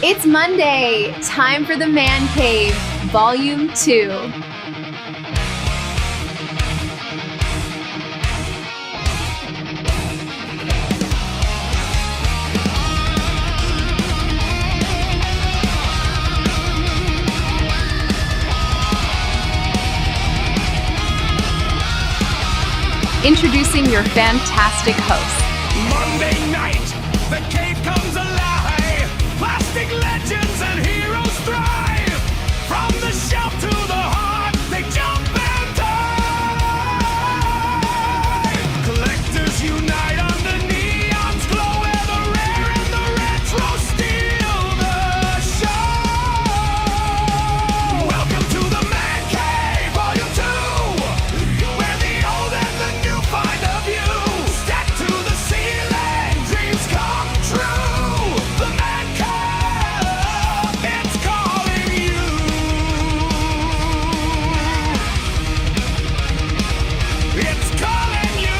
It's Monday, time for the Man Cave, Volume 2. Introducing your fantastic hosts. Monday night, the cave comes alive. Plastic legends and heroes thrive. From the shelf to the heart, they jump and dive. Collectors unite under neon's glow, where the rare and the retro steal the show. Welcome to the Man Cave, Volume 2, where the old and the new find a view. Stacked to the ceiling, dreams come true. The Man Cave, it's calling you. It's calling you.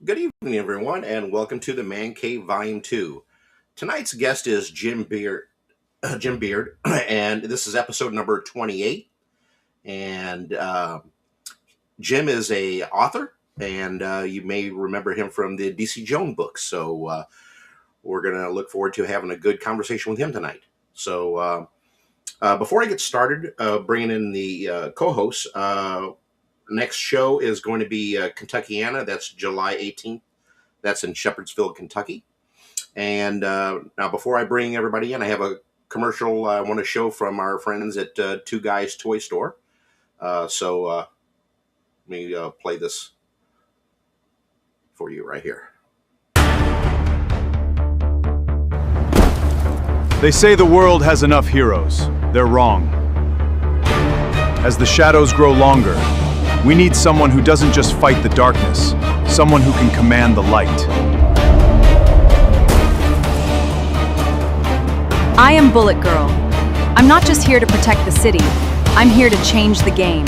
Good evening, everyone, and welcome to the Man Cave Volume 2. Tonight's guest is Jim Beard, and this is episode number 28. And Jim is a author, and you may remember him from the DC Jones books. So we're going to look forward to having a good conversation with him tonight. So before I get started bringing in the co-hosts, next show is going to be Kentuckiana. That's July 18th. That's in Shepherdsville, Kentucky. And now before I bring everybody in, I have a commercial I want to show from our friends at Two Guys Toy Store. So let me play this for you right here. They say the world has enough heroes. They're wrong. As the shadows grow longer, we need someone who doesn't just fight the darkness, someone who can command the light. I am Bullet Girl. I'm not just here to protect the city, I'm here to change the game.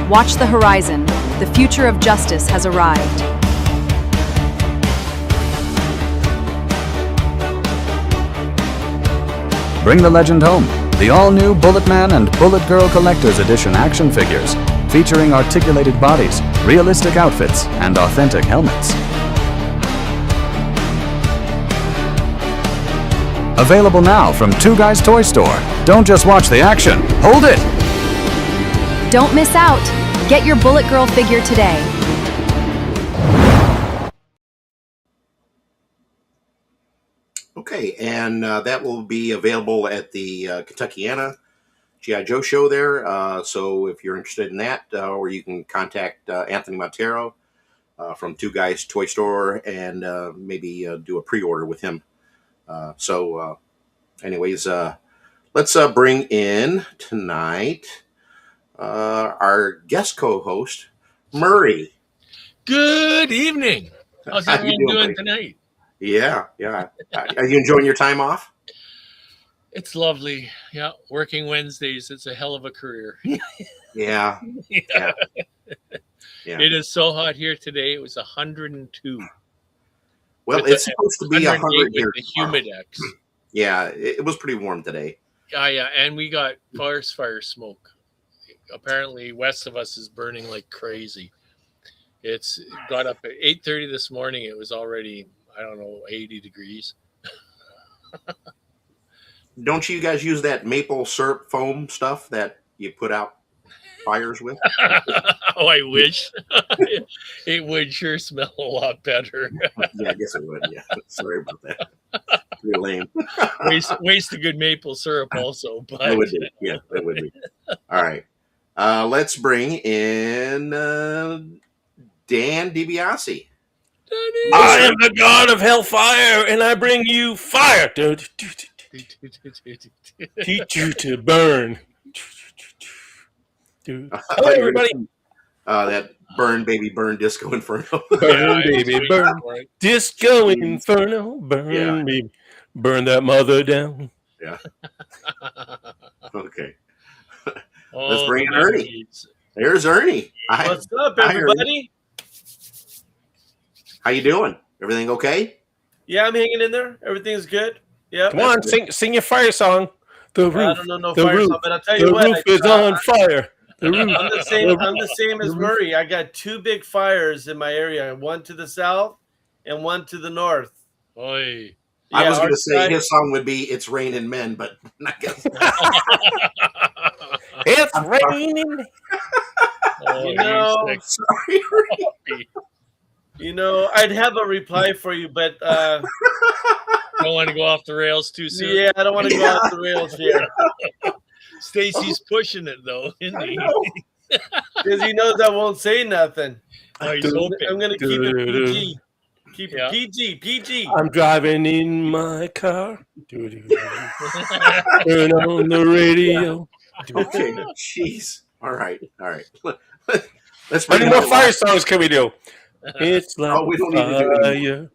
Watch the horizon. The future of justice has arrived. Bring the legend home. The all-new Bullet Man and Bullet Girl Collector's Edition action figures, featuring articulated bodies, realistic outfits, and authentic helmets. Available now from Two Guys Toy Store. Don't just watch the action, hold it! Don't miss out. Get your Bullet Girl figure today. Okay, and that will be available at the Kentuckiana G.I. Joe show there. So if you're interested in that, or you can contact Anthony Montero from Two Guys Toy Store and maybe do a pre-order with him. Anyways, let's bring in tonight our guest co-host, Murray. Good evening. How's How everyone you doing, doing buddy? tonight? Yeah. Are you enjoying your time off? It's lovely. Yeah, working Wednesdays. It's a hell of a career. Yeah. Yeah. Yeah. It is so hot here today. It was 102. Well, With it's supposed to be 100 with here. the tomorrow. humidex. Yeah, it was pretty warm today. Yeah, and we got forest fire smoke. Apparently, west of us is burning like crazy. It got up at 8:30 this morning. It was already, 80 degrees. Don't you guys use that maple syrup foam stuff that you put out fires with? Oh, I wish. It would sure smell a lot better. Yeah, I guess it would. Yeah, sorry about that. Pretty lame. Waste a good maple syrup also, but It would be. Yeah, it would be. All right. Let's bring in Dan DiBiase. I am the god of hellfire, and I bring you fire to teach you to burn. Hello, everybody. That Burn Baby Burn Disco Inferno. Burn, baby, burn. Disco Jeez. Inferno. Burn, Yeah. baby. Burn that mother down. Yeah. Okay. Oh, Let's bring the in Ernie. memories. There's Ernie. What's up, Hi, Ernie. everybody? How you doing? Everything okay? Yeah, I'm hanging in there. Everything's good. Yeah. Come on, sing your fire song. The roof. I don't know no the fire roof. song, but I'll tell The you what. roof is on fire. The roof. I'm the same as Murray. I got 2 big fires in my area. One to the south and one to the north. Oi. I was going our to say side- his song would be "It's Raining Men," but I guess It's raining. Oh, You know, he's sorry. like, You know, I'd have a reply for you, but don't want to go off the rails too soon. yeah, I don't want to go off the rails here Stacy's pushing it though, isn't he? because he knows I won't say nothing. Oh, he's hoping. I'm going to keep it PG. Keep Yeah. it PG. I'm driving in my car. Turn on the radio. Okay, jeez. All right. Let's How bring many in more our fire last- songs can we do? It's like Oh, we don't need to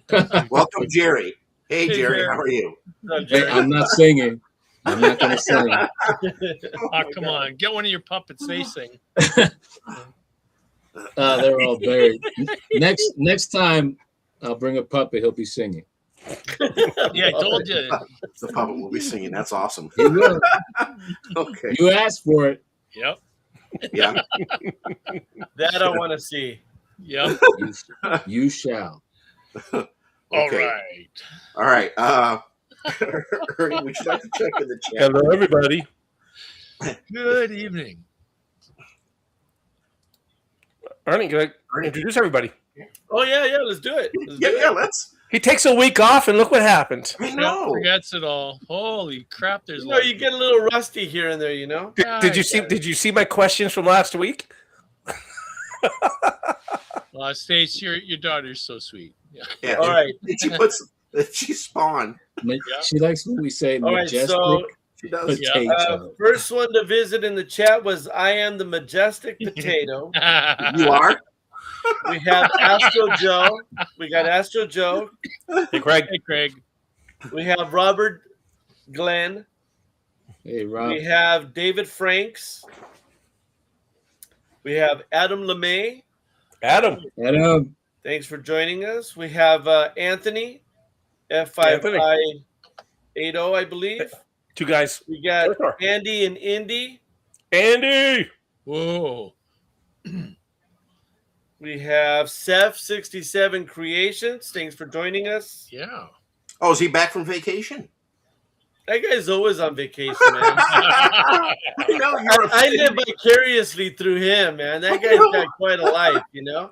do fire. Welcome, Jerry. Hey, Hey, Jerry. Jerry. How are you? Hey, I'm not singing. I'm not going to sing. Oh, come on. Get one of your puppets. They sing. They're all buried. Next time, I'll bring a puppet. He'll be singing. Yeah, I told you. The puppet will be singing. That's awesome. He will. Okay. You asked for it. Yep. Yeah. That I want to see. Yep. You shall. All Okay. right. All right. Ernie, would you like to check in the chat? Hello, everybody. Good evening. Ernie, can I introduce everybody? Oh, yeah, let's do it. Yeah, let's. He takes a week off, and look what happened. I Yep, know. forgets it all. Holy crap! There's You know, you get a little rusty here and there, you know? Did you see? Did you see my questions from last week? Stace, your daughter's so sweet. Yeah. Yeah. All right. She spawned. She likes when we say All right, majestic so She does. potato. first one to visit in the chat was I am the majestic potato. You are? We have Astro Joe. We got Astro Joe. Hey, Craig. Hey, Craig. We have Robert Glenn. Hey, Rob. We have David Franks. We have Adam LeMay. Adam. Adam. Thanks for joining us. We have Anthony, F5580, I believe. 2 guys. We got Sure. Andy and Indy. Andy. Whoa. We have Seth67 Creations. Thanks for joining us. Yeah. Oh, is he back from vacation? That guy's always on vacation, man. I know. I live vicariously through him, man. That guy's got quite a life, you know?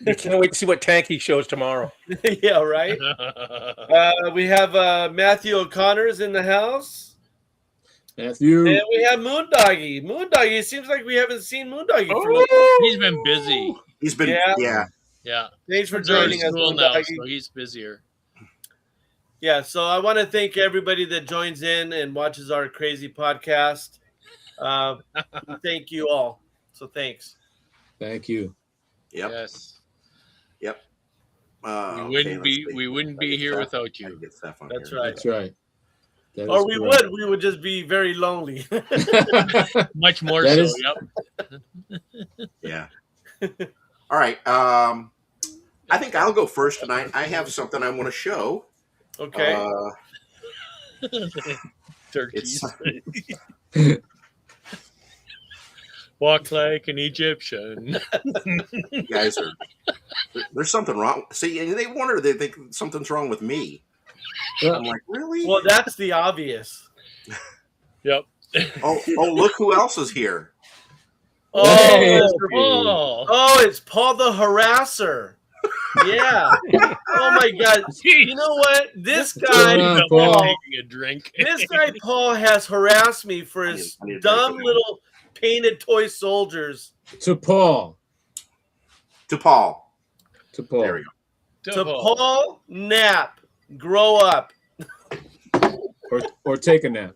You can't wait to see what tank he shows tomorrow. Yeah, right? We have Matthew O'Connor's in the house. Matthew. And we have Moondoggy. Moondoggy, it seems like we haven't seen Moondoggy for a He's been busy. He's been, Yeah. Yeah. Thanks for He's out of joining us, school now, Moondoggy. so he's busier. Yeah, so I want to thank everybody that joins in and watches our crazy podcast. Thank you all. So thanks. Thank you. Yep. Yes. Yep. We wouldn't be here without you. That's right. That's right. That Or is we correct. would. We would just be very lonely. Much more That so. is- Yep. Yeah. All right. I think I'll go first tonight. I have something I want to show. Okay. Turkeys. Walk like an Egyptian. You guys are. There's something wrong. See, and they wonder. They think something's wrong with me. I'm like, really? Well, that's the obvious. Yep. Oh, look who else is here. Oh, Hey. it's Paul the Harasser. Yeah. Oh my God. You know what? This guy, on, Paul, Paul. Taking a drink. this guy Paul has harassed me for his I need a drink dumb of it. little painted toy soldiers. To Paul. To Paul. To Paul. There we go. To Paul Knapp, grow up. Or take a nap.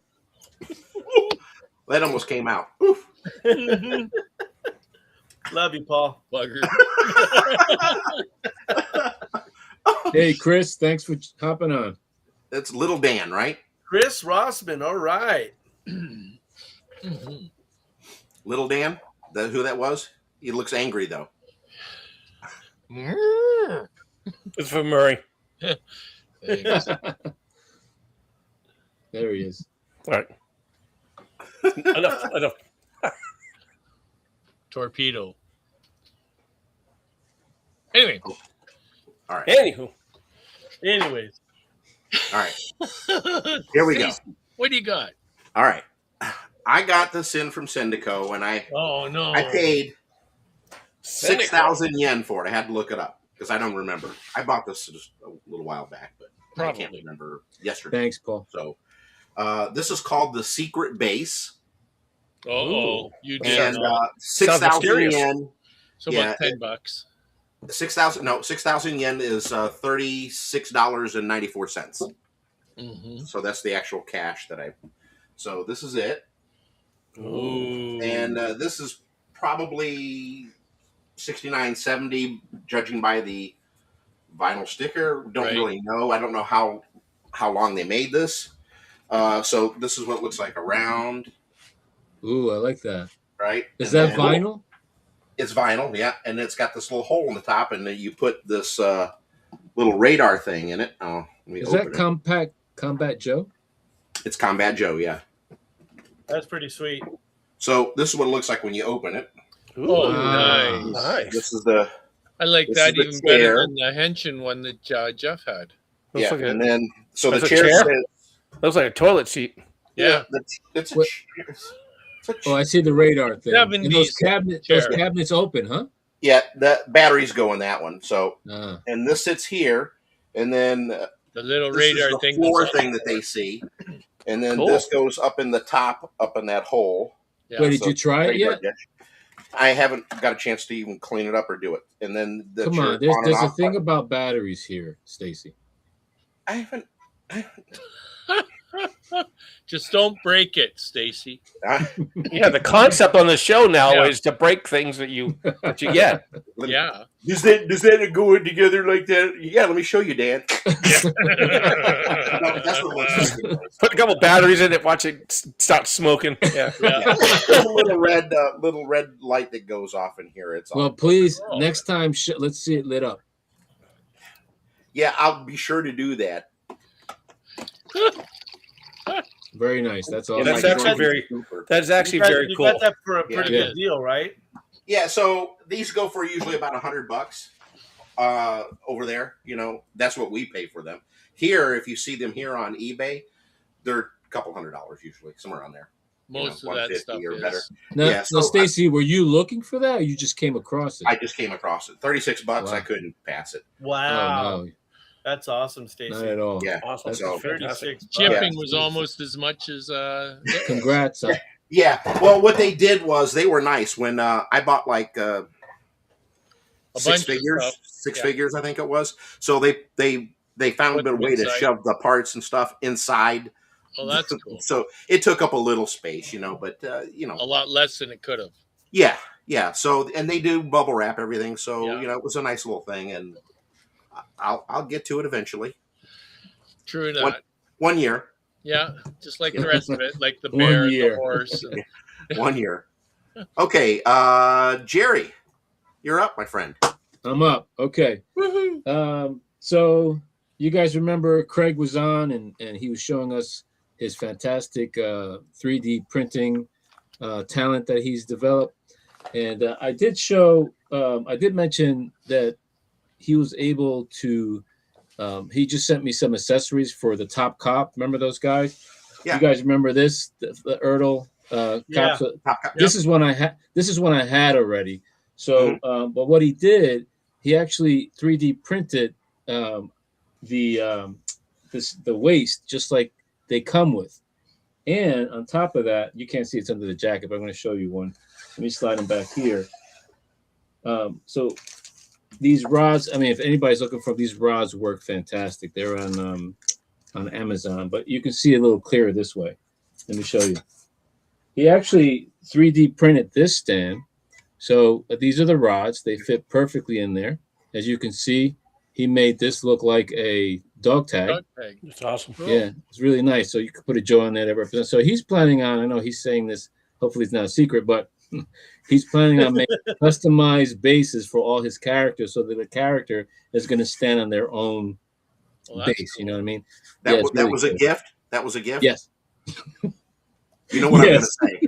That almost came out. Oof. Love you, Paul. Bugger. Hey, Chris, thanks for hopping on. That's Little Dan, right? Chris Rossman. All right. Little Dan. That who that was? He looks angry though. It's for Murray. Thanks. There he is. All right. Enough. Torpedo. Anyway. All right. Anywho. Anyways. All right. Here we go. What do you got? All right. I got this in from Syndico, and I paid 6,000 yen for it. I had to look it up because I don't remember. I bought this just a little while back, but I can't remember yesterday. Thanks, Paul. So this is called the Secret Base. Oh, you did. And 6,000 yen. So about $10. 6,000 yen is $36.94. Mm-hmm. So that's the actual cash that I. So this is it. Ooh. And this is probably $69.70, judging by the vinyl sticker. Don't really know. I don't know how long they made this. So this is what it looks like around. Ooh, I like that. Right? Is that vinyl? It's vinyl, yeah. And it's got this little hole in the top, and then you put this little radar thing in it. Oh, let me Is open that Combat Joe? It's Combat Joe, yeah. That's pretty sweet. So this is what it looks like when you open it. Oh, nice. This is the. I like this that is the even chair. better than the Henshin one that Jeff had. Yeah, like and then so the that's a chair chair? says, Looks like a toilet seat. Yeah. it's a What? chair. Oh, I see the radar thing. And 70s those chair. cabinets open, huh? Yeah, the batteries go in that one. So Ah. and this sits here, and then The little this radar is the thing. floor that's thing on that the they see, and then Cool. this goes up in the top, up in that hole. Yeah. Wait, did So you try it radar yet? dish. I haven't got a chance to even clean it up or do it. And then the Come chair on, there's on and a off thing button. about batteries here, Stacy. I haven't. Just don't break it, Stacy. Yeah, the concept on the show now Yeah. is to break things that you get. Yeah. Does that go in together like that? Yeah, let me show you, Dan. No, that's what it looks like. Put a couple batteries in it, watch it start smoking. Yeah. Yeah. There's a little red light that goes off in here. It's Well, all. please, Oh. next time, let's see it lit up. Yeah, I'll be sure to do that. Very nice. That's all. Yeah, that's My actually Jordan very- Cooper. That's actually You got- very you cool. got that for a pretty Yeah. good deal, right? Yeah, so these go for usually about $100 over there. You know, that's what we pay for them. Here, if you see them here on eBay, they're a couple $100 usually, somewhere around there. Most You know, of that 150 stuff or is. better. Now, Yeah, so Stacy, were you looking for that, or you just came across it? I just came across it. $36. Wow. I couldn't pass it. Wow. Oh no, That's awesome, not Stacy. at all. Yeah. Awesome. That's So- 36 Shipping Yeah. was almost as much as Congrats. Yeah. Well, what they did was they were nice when I bought like a six bunch of figures, stuff. six Yeah. figures, I think it was. So they found Put a them way to inside. shove the parts and stuff inside. Oh, that's cool. So it took up a little space, you know, but you know, A lot less than it could have. yeah. So and they do bubble wrap everything, so Yeah. you know it was a nice little thing, and I'll get to it eventually. True enough. 1 year, Yeah, just like the rest of it, like the 1 bear and the year. horse. And, 1 year. Okay, Jerry, you're up, my friend. I'm up. Okay. So you guys remember Craig was on and he was showing us his fantastic 3D printing talent that he's developed. And I did mention that he was able to, he just sent me some accessories for the Top Cop. Remember those guys? Yeah. You guys remember this, the Ertl Yeah. capsule? Top Cop. This is one I had. This is one I had already. So, but what he did, he actually 3D printed the waist just like they come with, and on top of that, you can't see it's under the jacket, but I'm going to show you one. Let me slide them back here. So these rods. I mean, if anybody's looking for these rods, work fantastic. They're on Amazon, but you can see a little clearer this way. Let me show you. He actually 3D printed this stand, So these are the rods. They fit perfectly in there. As you can see, he made this look like a dog tag. Dog tag. It's awesome. Cool. Yeah, it's really nice. So you could put a jaw on there that represents. So he's planning on, I know he's saying this, hopefully it's not a secret, but he's planning on making customized bases for all his characters so that the character is going to stand on their own base. Cool. You know what I mean? That, Yeah, it's that really was cool. a gift? That was a gift? Yes. You know what I'm going Yes. to say.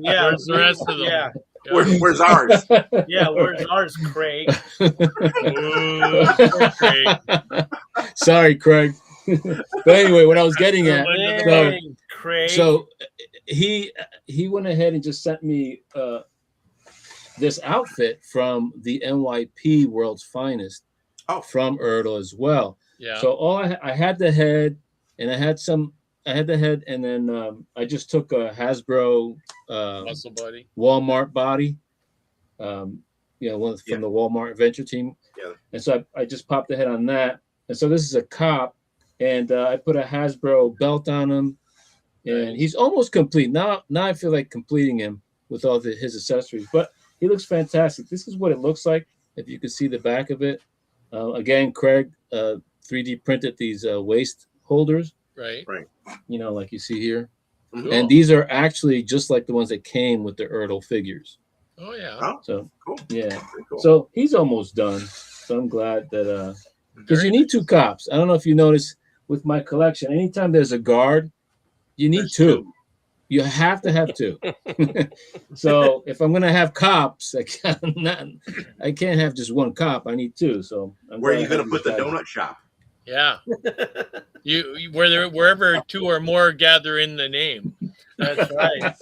Yeah. Where's the rest of them? Yeah. Where's ours? Yeah. Where's ours, Craig? Ooh, poor Craig. Sorry, Craig. But anyway, what I was getting at. Dang, Craig. So he went ahead and just sent me this outfit from the NYP World's Finest from Ertl as well. Yeah. So all I had the head, and I had the head, and then I just took a Hasbro Muscle body. Walmart body, one from the Walmart Adventure Team. Yeah. And so I just popped the head on that. And so this is a cop, and I put a Hasbro belt on him, and he's almost complete. Now I feel like completing him with all his accessories, but he looks fantastic. This is what it looks like if you can see the back of it. Again, Craig 3D printed these waist holders. Right. Like you see here. Cool. And these are actually just like the ones that came with the Ertl figures. Oh yeah. Oh, So cool. yeah. Very cool. So he's almost done. So I'm glad that because you need two cops. I don't know if you notice with my collection, anytime there's a guard, you need two. You have to have two. So if I'm gonna have cops, I can't have just one cop. I need two. So where are you going to put the donut shop? Yeah. Wherever two or more gather in the name. That's right.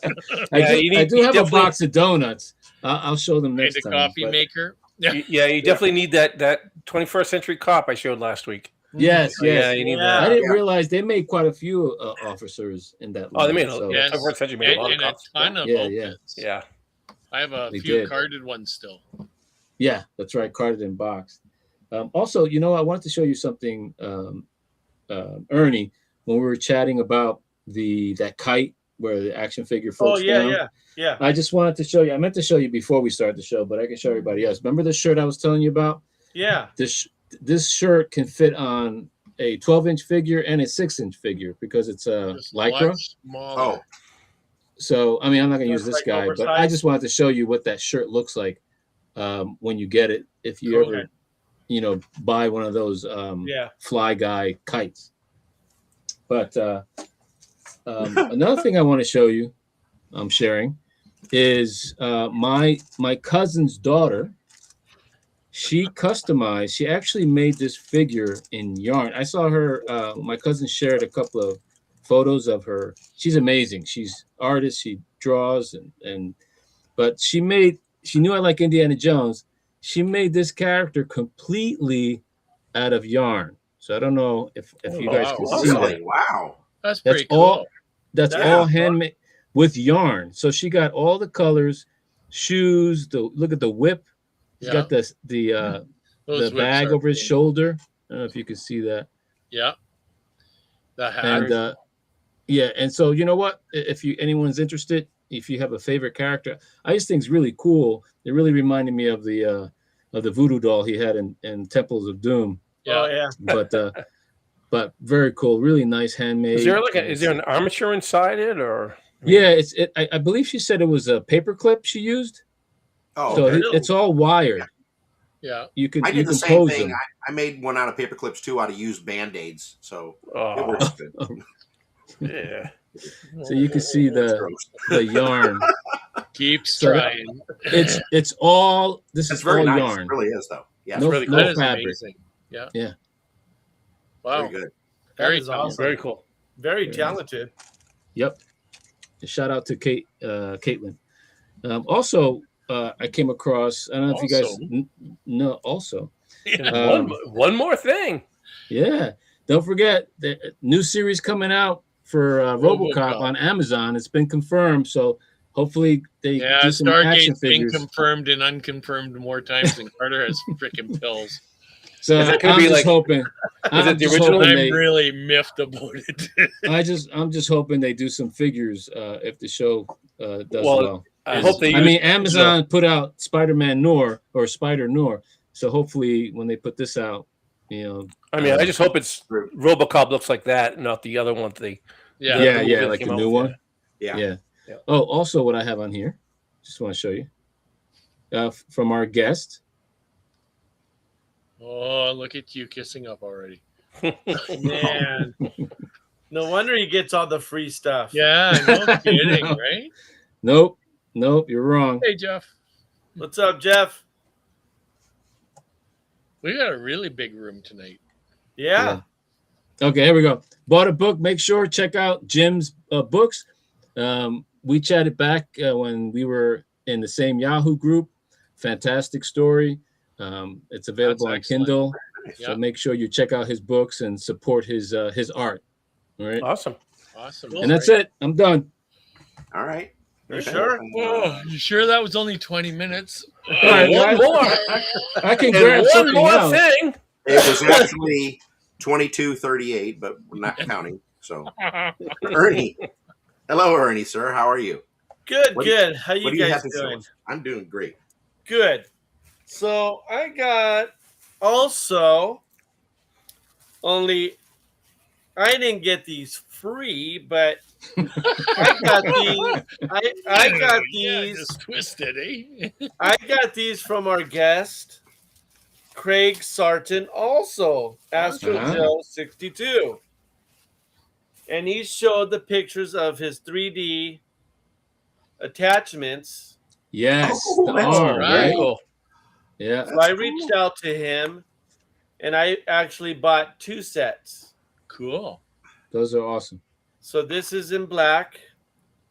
I do have a box of donuts. I'll show them next And time. a coffee maker. Yeah, you definitely need that 21st century cop I showed last week. Yes. Yeah, you need that. I didn't realize they made quite a few officers in that. Oh, they line, made so. 21st century made a lot of and a cops. ton of Yeah. outfits. Yeah. I have a They few did. carded ones still. Yeah, that's right. Carded and boxed. Also, I wanted to show you something, Ernie, when we were chatting about that kite where the action figure floats down. Yeah. I just wanted to show you. I meant to show you before we started the show, but I can show everybody else. Remember the shirt I was telling you about? Yeah. This shirt can fit on a 12-inch figure and a 6-inch figure because it's a lycra. Oh, So, I mean, I'm not going to use Looks this like guy, but oversized. I just wanted to show you what that shirt looks like when you get it. If you ever, buy one of those fly guy kites. But another thing I want to show you, I'm sharing, is my cousin's daughter. She actually made this figure in yarn. I saw her, my cousin shared a couple of photos of her. She's amazing. She's artist. She draws but she knew I like Indiana Jones. She made this character completely out of yarn. So I don't know if you guys can see really? that. Wow. That's pretty cool. That's all handmade with yarn. So she got all the colors, shoes. Look at the whip. He's got the bag over his shoulder. I don't know if you can see that. Yeah. The hat. And and so you know what? If anyone's interested, if you have a favorite character, I just think it's really cool. It really reminded me of the voodoo doll he had in Temples of Doom. Yeah. Oh, yeah. But very cool, really nice handmade. Is there an armature inside it, or? Yeah, I believe she said it was a paper clip she used. Oh, so okay. it's all wired. Yeah. You can I did the same pose thing. them. I made one out of paper clips too, out of used Band-Aids. So it Oh, works good. yeah. So you can see the yarn. Keeps So trying. It's all this It's is very all nice. yarn. It really is, though. Yeah, No, it's really no That is fabric. amazing. Yeah. Yeah. Wow. very good. Very That is talented. awesome. Very cool. Very talented. Yep. Shout out to Caitlin. Also, I came across. I don't know if you guys know. Also, One more thing. yeah. Don't forget the new series coming out for RoboCop on Amazon. It's been confirmed, so hopefully they do some action Stargate's been figures. confirmed and unconfirmed more times than Carter has freaking pills. So Is it I'm gonna be just like- hoping. I'm it the just original? hoping I'm they- really miffed about it. I'm just hoping they do some figures if the show does Well, well. I hope they. I mean, Amazon put out Spider-Man Noir or Spider Noir, so hopefully when they put this out, you know. I mean, I just hope it's RoboCop looks like that, not the other one. Like the new one. Yeah. Oh, also what I have on here, just want to show you, from our guest. Oh, look at you kissing up already. Man. No wonder he gets all the free stuff. Yeah, no kidding, right? Nope, you're wrong. Hey, Jeff. What's up, Jeff? We got a really big room tonight. Yeah. Okay, here we go. Bought a book. Make sure check out Jim's books. We chatted back when we were in the same Yahoo group. Fantastic story. It's available on Kindle. So make sure you check out his books and support his art. All right. Awesome. And that's it. I'm done. All right. You sure? Oh, you sure that was only 20 minutes? All right, One more. I can grab one something more else. thing. It was actually 22:38, but we're not counting. So, Ernie. Hello, Ernie, sir. How are you? Good. What How What you do you guys have to show doing? us? I'm doing great. Good. So I got also only I didn't get these free, but I got these. I got these. Just twisted, eh? I got these from our guest, Craig Sarton, also Astro Joe 62, and he showed the pictures of his 3D attachments. Yes, Oh, the that's arm, right. right? Cool. Yeah. So I reached out to him, and I actually bought 2 sets. Cool. Those are awesome. So this is in black,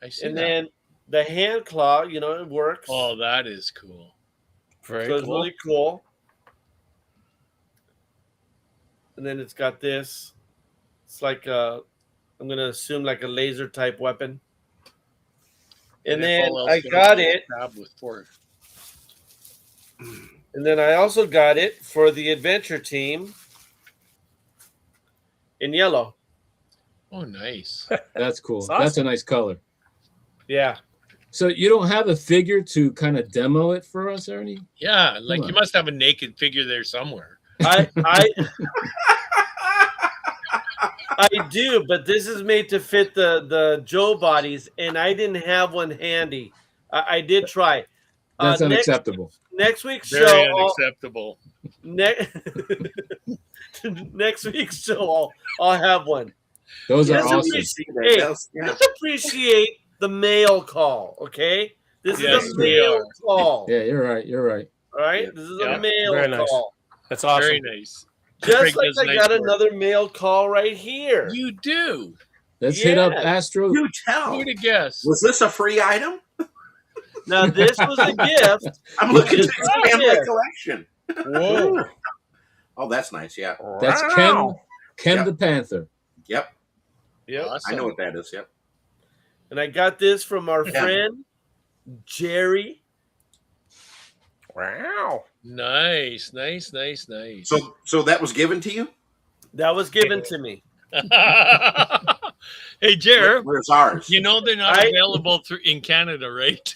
I see and that. then the hand claw, it works. Oh, that is cool. Very So it's cool. really cool. And then it's got this. It's like I'm going to assume like a laser type weapon. And then I got it. With four. And then I also got it for the adventure team in yellow. Oh, nice. That's cool. That's awesome. That's a nice color. Yeah. So you don't have a figure to kind of demo it for us, Ernie? Yeah, like Come you on. must have a naked figure there somewhere. I do, but this is made to fit the Joe bodies, and I didn't have one handy. I did try. That's unacceptable. Next week's Very show, unacceptable. next week's show, I'll have one. Those are Yes, awesome. Hey, Yeah. let's appreciate the mail call, okay? This Yes, is a we mail are. call. Yeah, you're right. You're right. All right, Yeah. this is Yeah, a mail very nice. call. That's awesome. Very nice. Just Craig like does I nice got work. another mail call right here. You do. Let's hit up Yeah. Astro. You tell. Who'd have guessed? Was this a free item? Now this was a gift. I'm looking to It's not expand my yet. collection. Whoa. Oh, that's nice. Yeah. That's Wow. Ken Yeah. the Panther. Yep. Yep. Awesome. I know what that is. Yep. And I got this from our Yeah. friend Jerry. Wow. Nice. So that was given to you? That was given to me. Hey, Jer, Where's ours? you know they're not I- available in Canada, right?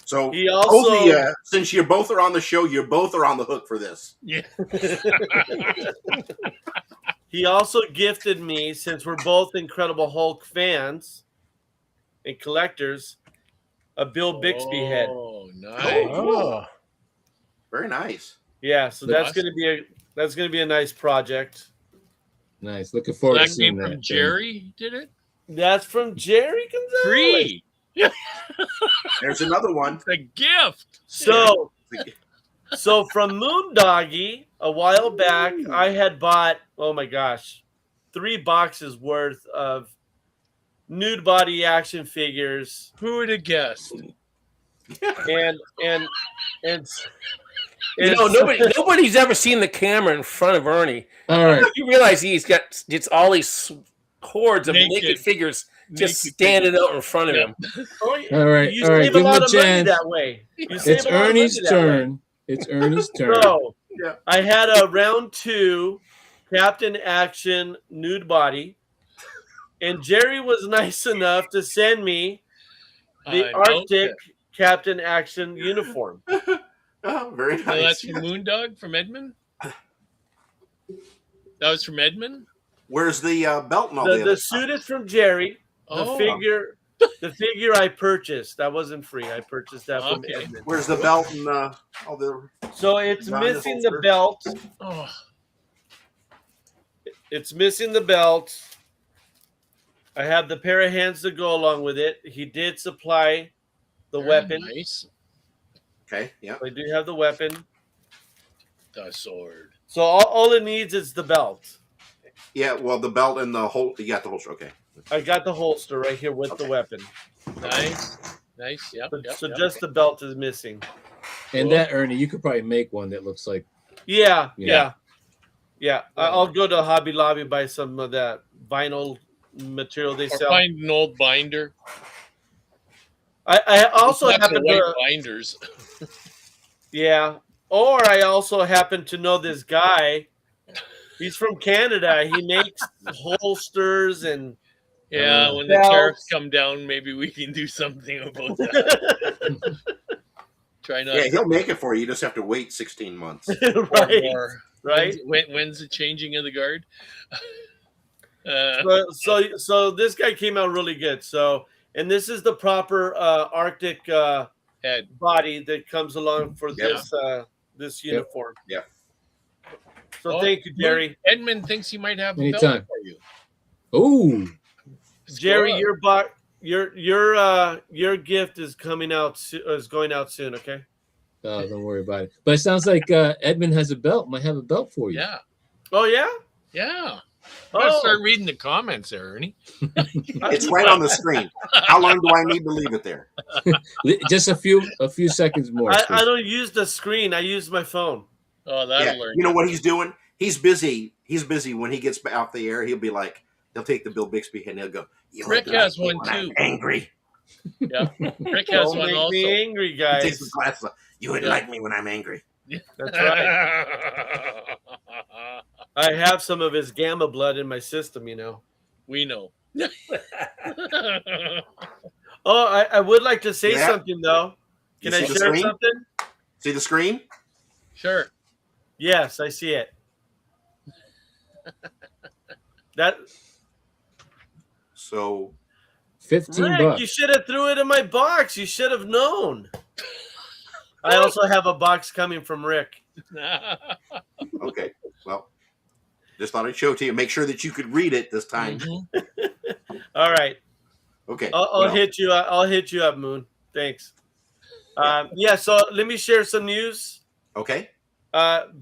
So He also since you both are on the show, you both are on the hook for this. Yeah. he also gifted me, since we're both Incredible Hulk fans and collectors, a Bill Bixby head. Oh, nice. Oh. Very nice. Yeah, so That's that's gonna be a nice project. Nice. Looking forward to That seeing came that. from Jerry, did it? That's from Jerry Gonzalez. Free. There's another one. It's a gift. So from Moondoggy a while back, I had bought, oh my gosh, 3 boxes worth of nude body action figures, Who would have guessed? and You know, nobody's ever seen the camera in front of Ernie. All right. You realize he's got it's all these hordes of naked Naked. figures just Naked standing out in front of Yep. him. All right. You All right. save Give a him lot a of money chance. that way. You save It's a lot of Ernie's money that way. turn. It's Ernie's turn. So Yeah. I had a round 2 Captain Action nude body, and Jerry was nice enough to send me the Arctic Captain Action uniform. Oh, very nice. So that's from Moondog from Edmund. That was from Edmund. Where's the belt and all The suit is from Jerry. Oh. The figure I purchased. That wasn't free. I purchased that from Okay. Edmund. Where's the belt and all the? So it's Behind the missing the holster. belt. Oh, It's missing the belt. I have the pair of hands to go along with it. He did supply the very weapon. Nice. Okay, yeah. I do have the weapon. The sword. So all it needs is the belt. Yeah, well, the belt and the whole. You got the holster. Okay. I got the holster right here with the weapon. Nice. Nice. Yep. So just the belt is missing. And that, Ernie, you could probably make one that looks like. Yeah. Yeah. I'll go to Hobby Lobby, buy some of that vinyl material they Or sell. find an old binder. I also Lots of happen white to binders. yeah. Or I also happen to know this guy. He's from Canada. He makes holsters and Yeah, when the belts. tariffs come down, maybe we can do something about that. Try not Yeah, he'll make it for you. You just have to wait 16 months. right. more. Right. When's the changing of the guard? So this guy came out really good. So, and this is the proper Arctic Head. body that comes along for this uniform. Yeah. So thank you, Jerry. Edmund thinks he might have a belt Anytime. for you. Ooh. Jerry, your gift is coming out. Is going out soon. Okay. Oh, don't worry about it. But it sounds like Edmund has a belt. Might have a belt for you. Yeah. Oh yeah. Yeah. I'm gonna start reading the comments there, Ernie. It's right on the screen. How long do I need to leave it there? Just a few seconds more. I don't use the screen. I use my phone. Oh, that'll Yeah. learn. You know what he's doing? He's busy. He's busy. When he gets off the air, he'll be like, he'll take the Bill Bixby and he'll go, "You Rick would like has me one when I'm too. angry." Yeah. Rick has Don't one make also. me angry, He takes guys. his glasses off. You would Yeah. like me when I'm angry. That's right. I have some of his gamma blood in my system. You know. We know. Oh, I would like to say Yeah. something though. Can You I see the share screen? something? See the screen? Sure. Yes, I see it. That So 15 Rick, bucks. you should have threw it in my box. You should have known. I also have a box coming from Rick. okay. Well, just thought I'd show it to you. Make sure that you could read it this time. All right, Okay. I'll well, hit you. I'll hit you up, Moon. Thanks. Yeah. So let me share some news. Okay.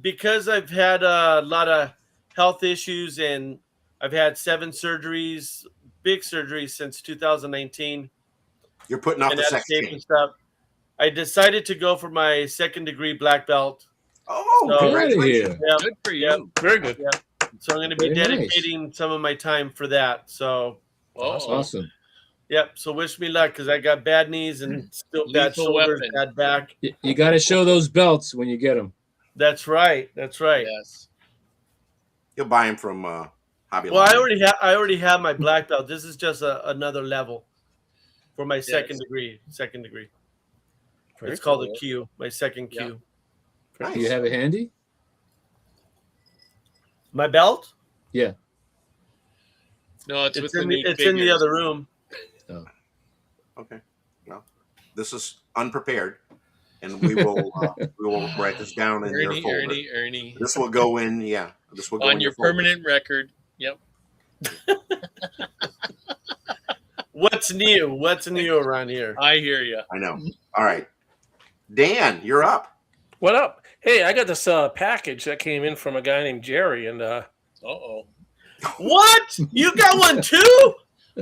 Because I've had a lot of health issues and I've had 7 surgeries, big surgeries since 2019. You're putting off and the out of sex shape change. and stuff. I decided to go for my 2nd degree black belt. Oh, So- congratulations. Yep. Good for you. Yep. Very good. So I'm going to be Very nice. dedicating some of my time for that. So, Awesome. yep. So wish me luck because I got bad knees and still bad Lethal shoulders, weapon. bad back. You got to show those belts when you get them. That's right. That's right. Yes. You'll buy him from Hobby Well, Lobby. I already have my black belt. This is just another level for my second degree. Second degree. Very It's called cool. a Q. My second Q. Nice. Do you have it handy? My belt? Yeah. No, it's with It's the new in the figures. other room. Okay. Well, this is unprepared, and we will write this down in your folder. Ernie. This will go in. Yeah. This will go On in your folder. permanent record. Yep. What's new? What's new around here? I hear you. I know. All right, Dan, you're up. What up? Hey, I got this package that came in from a guy named Jerry, and Uh-oh. What? You got one too?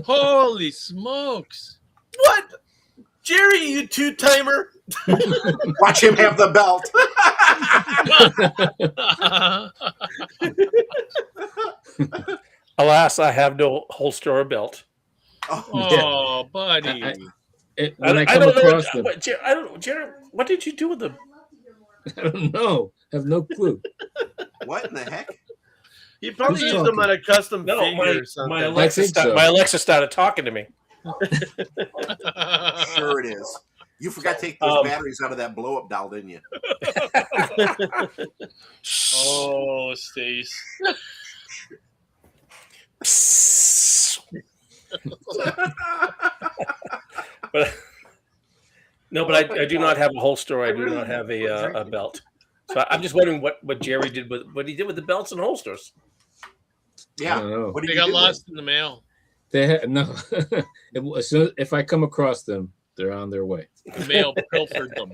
Holy smokes. What? Jerry, you two-timer. Watch him have the belt. alas, I have no holster or belt. Oh, buddy. When I come across them, I don't know, Jerry. What did you do with the? I don't know. Have no clue. What in the heck? You probably Who's used them talking? on a custom No, figure or something. my I Alexa, think so. my Alexa started talking to me. Sure it is. You forgot to take those batteries out of that blow-up doll, didn't you? Oh, Stace. But no, but I do not have a holster. I do not have a belt. So I'm just wondering what Jerry did with what he did with the belts and holsters. Yeah. I don't know. What did They you got do lost in the mail. No. If I come across them, they're on their way. The mail pilfered them.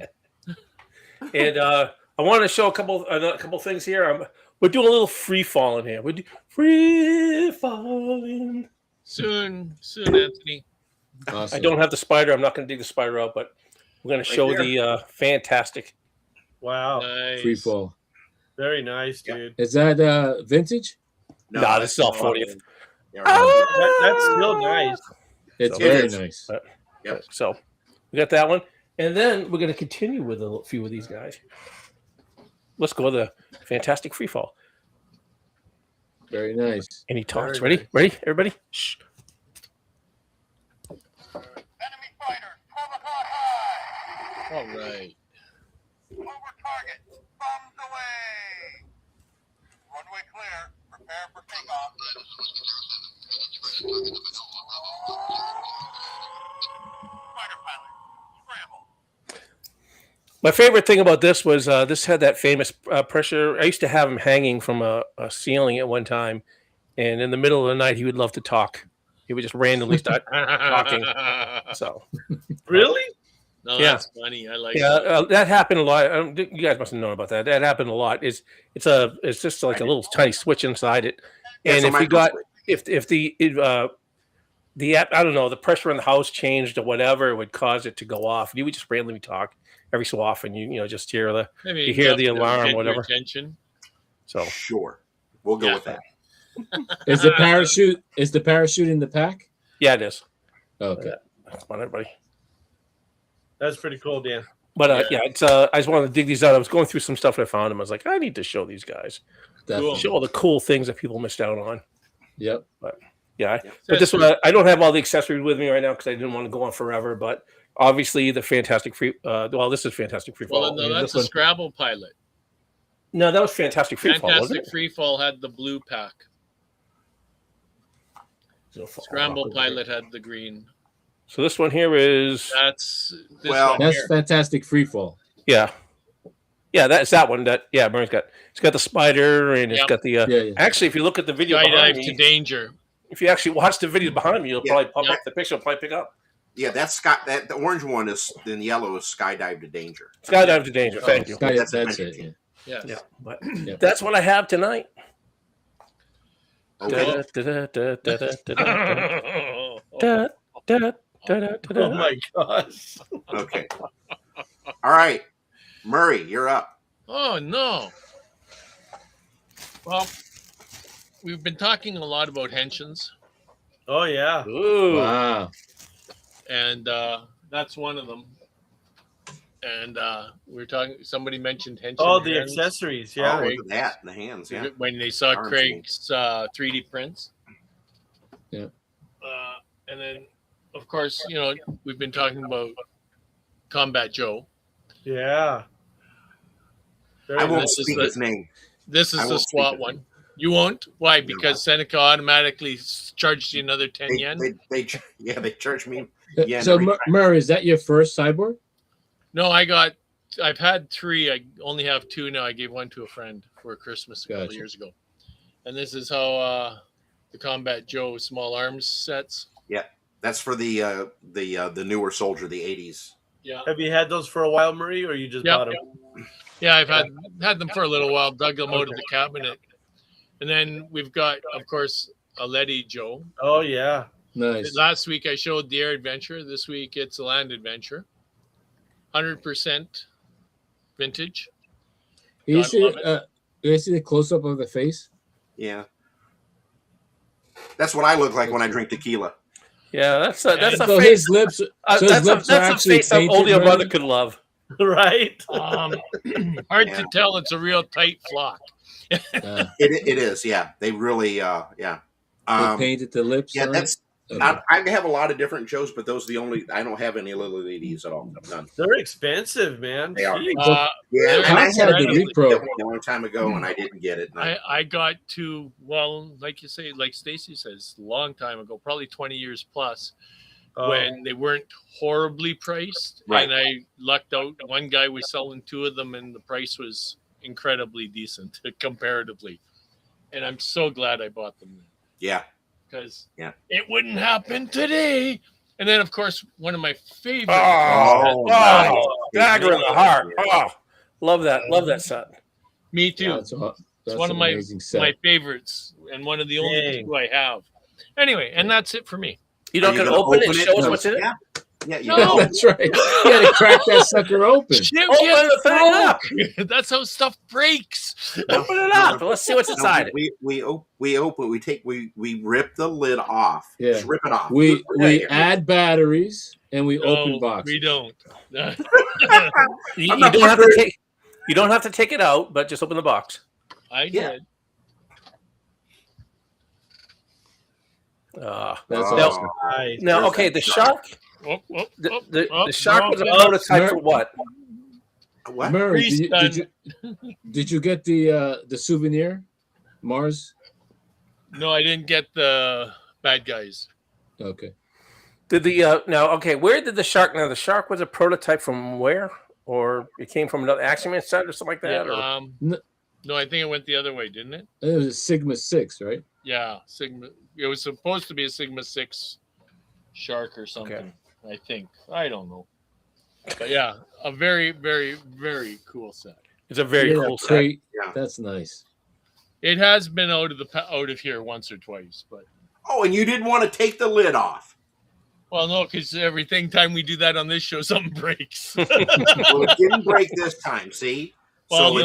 And I want to show a couple things here. We're doing a little free falling here. We're free falling. Soon, Anthony. Awesome. I don't have the spider. I'm not going to dig the spider out, but we're going to show there. the fantastic. Wow. Nice. Free fall. Very nice, dude. Is that vintage? No, this is all 40th. Yeah, right. That's still nice. It's So- very It is. nice. Yep. So we got that one. And then we're going to continue with a few of these guys. Let's go with the fantastic free fall. Very nice. And he talks. Very Ready? Ready? Everybody? Shh. Enemy fighter, 12 o'clock high. All right. Over target, bombs away. Runway clear, prepare for takeoff. Fighter pilot, scramble. My favorite thing about this was this had that famous pressure. I used to have him hanging from a ceiling at one time. And in the middle of the night, he would love to talk. He would just randomly start talking. So, Really? No, Yeah. that's funny. I like yeah, that. that happened a lot. You guys must have known about that. That happened a lot. It's just like a little tiny switch inside it. Yeah, And it's a if you got microswitch. if the I don't know, the pressure in the house changed or whatever, it would cause it to go off. And you would just randomly talk every so often. You just hear the Maybe you hear enough the to alarm, get your whatever. Attention. So Sure. We'll go Yeah. with that. Is the parachute in the pack? yeah, it is. Okay. Come on, everybody. That's pretty cool, Dan. But yeah, it's I just wanted to dig these out. I was going through some stuff and I found them. I was like, I need to show these guys. Definitely. Show all the cool things that people missed out on. Yep. Yeah. But this one, I don't have all the accessories with me right now because I didn't want to go on forever. But obviously, the fantastic free. This is fantastic free fall. Well, no, And that's this a one- Scrabble pilot. No, that was fantastic free fall. Wasn't Fantastic it? Free Fall had the blue pack. Scramble Pilot had the green. So this one here is That's this Well, one That's here. fantastic free fall. yeah. That's that one. Murray's got. It's got the spider and it's Yep. got the. Yeah. Actually, if you look at the video behind Skydive to me, danger. if you actually watch the videos behind me, you'll Yeah. probably pop Yeah. up the picture. Will probably pick up. Yeah, that's Scott. That the orange one is in yellow is skydive to danger. Skydive to danger. Thank you. Sky- That's that's adventure it. team. Yeah. Yes. Yeah, but Yep. that's what I have tonight. Okay. Oh my gosh. Okay. All right. Murray, you're up. Oh no. Well, we've been talking a lot about henshins, Oh yeah. Ooh. Wow. and that's one of them. And we are talking. Somebody mentioned henshin. Oh, the hands accessories. Oh, Yeah. look at that. The hands, yeah. when they saw Arms Craig's 3D prints. Yeah. And then, of course, we've been talking about Combat Joe. Yeah. Very I won't nice. This is speak the- his name. This I is the won't speak SWAT of one. it. You won't? Why? Because Seneca automatically charged you another 10 yen? They charge me. So, Yeah, every time. Murray, is that your first cyborg? No, I've had 3. I only have 2 now. I gave one to a friend for Christmas a couple Gotcha. years ago. And this is how the Combat Joe small arms sets. That's for the newer soldier, the 80s. Yeah. Have you had those for a while, Marie, or you just Yep. bought them? Yeah, I've had them for a little while, dug them out of the cabinet. And then we've got, of course, a Letty Joe. Oh yeah. Nice. Last week I showed the air adventure. This week it's a land adventure. 100% vintage. You God see, love you see the close up of the face? Yeah. That's what I look like when I drink tequila. Yeah, that's a So face. his lips. So his That's lips are a actually face that painted, only a Murray? brother could love. Right. Hard Yeah. to tell. It's a real tight flock. Yeah. It is, yeah. They really, yeah. They painted the lips. Yeah, on it? I have a lot of different Joes, but those are the only. I don't have any Little Ladies at all. None. They're expensive, man. They are. Jeez. Yeah, they're and I had incredible. to get one a long time ago, and I didn't get it. I got to, well, like you say, like Stacy says, a long time ago, probably 20 years plus, when they weren't horribly priced. Right. And I lucked out. One guy was selling 2 of them, and the price was incredibly decent comparatively. And I'm so glad I bought them. Yeah. Because Yeah. it wouldn't happen today. And then, of course, one of my favorites. Dagger in the heart. Oh, love that set. Me too. That's It's one of my favorites, and one of the only 2 I have. Anyway, and that's it for me. You don't gonna open it and show us what's in it? Yeah. Yeah, you No. That's right. You had to crack that sucker open. Shit Open gets the thing up. broke. That's how stuff breaks. Open it up. Let's see what's inside it. We rip the lid off. Yeah. Just rip it off. We Yeah. add batteries and we No, open boxes. we don't. You don't have to take. You don't have to take it out, but just open the box. I Yeah. did. That's Oh. awesome. Nice. Now, okay, the shark. The shark was a prototype for what? What? Murray, Freeze did you get the souvenir, Mars? No, I didn't get the bad guys. Okay. Did the now? Okay, where did the shark? Now, the shark was a prototype from where, or it came from another Action Man set or something like that? Yeah, or? No, I think it went the other way, didn't it? It was a Sigma 6, right? Yeah, Sigma. It was supposed to be a Sigma 6 shark or something. I think. I don't know. But yeah, a very, very, very cool set. It's a very Yeah, cool set. great. Yeah. That's nice. It has been out of here once or twice, but Oh, and you didn't want to take the lid off. well, no, because time we do that on this show, something breaks. Well, it didn't break this time. See, Well, so the-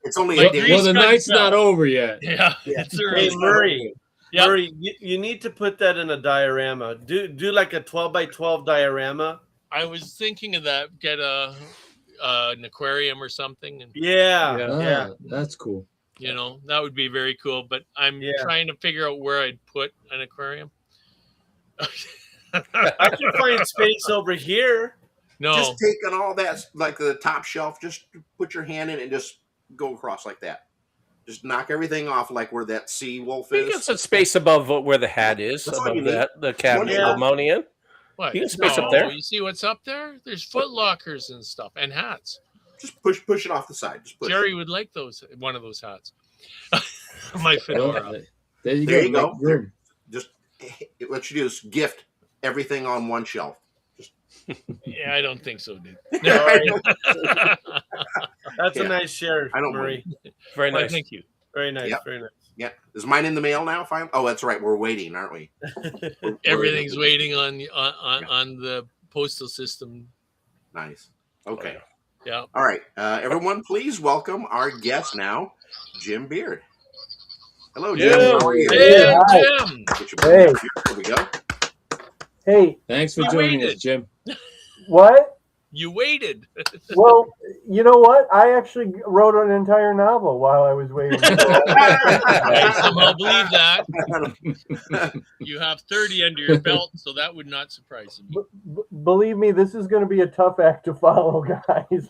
it's only Well, a day. the night's not over yet. yeah, Yeah. it's Hey, early. Murray. Yep. Murray, you need to put that in a diorama. Do like a 12 by 12 diorama. I was thinking of that. Get an aquarium or something, and Yeah. That's cool. that would be very cool. But I'm Yeah. trying to figure out where I'd put an aquarium. I can find space over here. No, Just taking all that, like the top shelf, just put your hand in and just go across like that. Just knock everything off, like where that sea wolf You get is. some space above where the hat is, That's all above you need. the cabinet Yeah. mounting in. what? You can space No, up there. You see what's up there? There's foot lockers and stuff and hats. Just push it off the side. Just push. Jerry would like one of those hats. My Well, fedora. there you There go. you go. Make room. Just what you do is gift everything on one shelf. Yeah, I don't think so, dude. That's Yeah. a nice share, I don't Murray. Very Well, nice. thank you. Very nice. Yep. Very nice. Yeah. Is mine in the mail now? Finally? Oh, that's right. We're waiting, aren't we? Everything's waiting on the postal system. Nice. Okay. Yeah. All right. Everyone, please welcome our guest now, Jim Beard. Hello, Jim. Yeah. How are you? Hey, Hi. Jim. Get your Hey. There we go. Hey, Thanks for You joining waited. us, Jim. what? You waited. Well, you know what? I actually wrote an entire novel while I was waiting. I somehow believe that. You have 30 under your belt, so that would not surprise me. Believe me, this is going to be a tough act to follow, guys.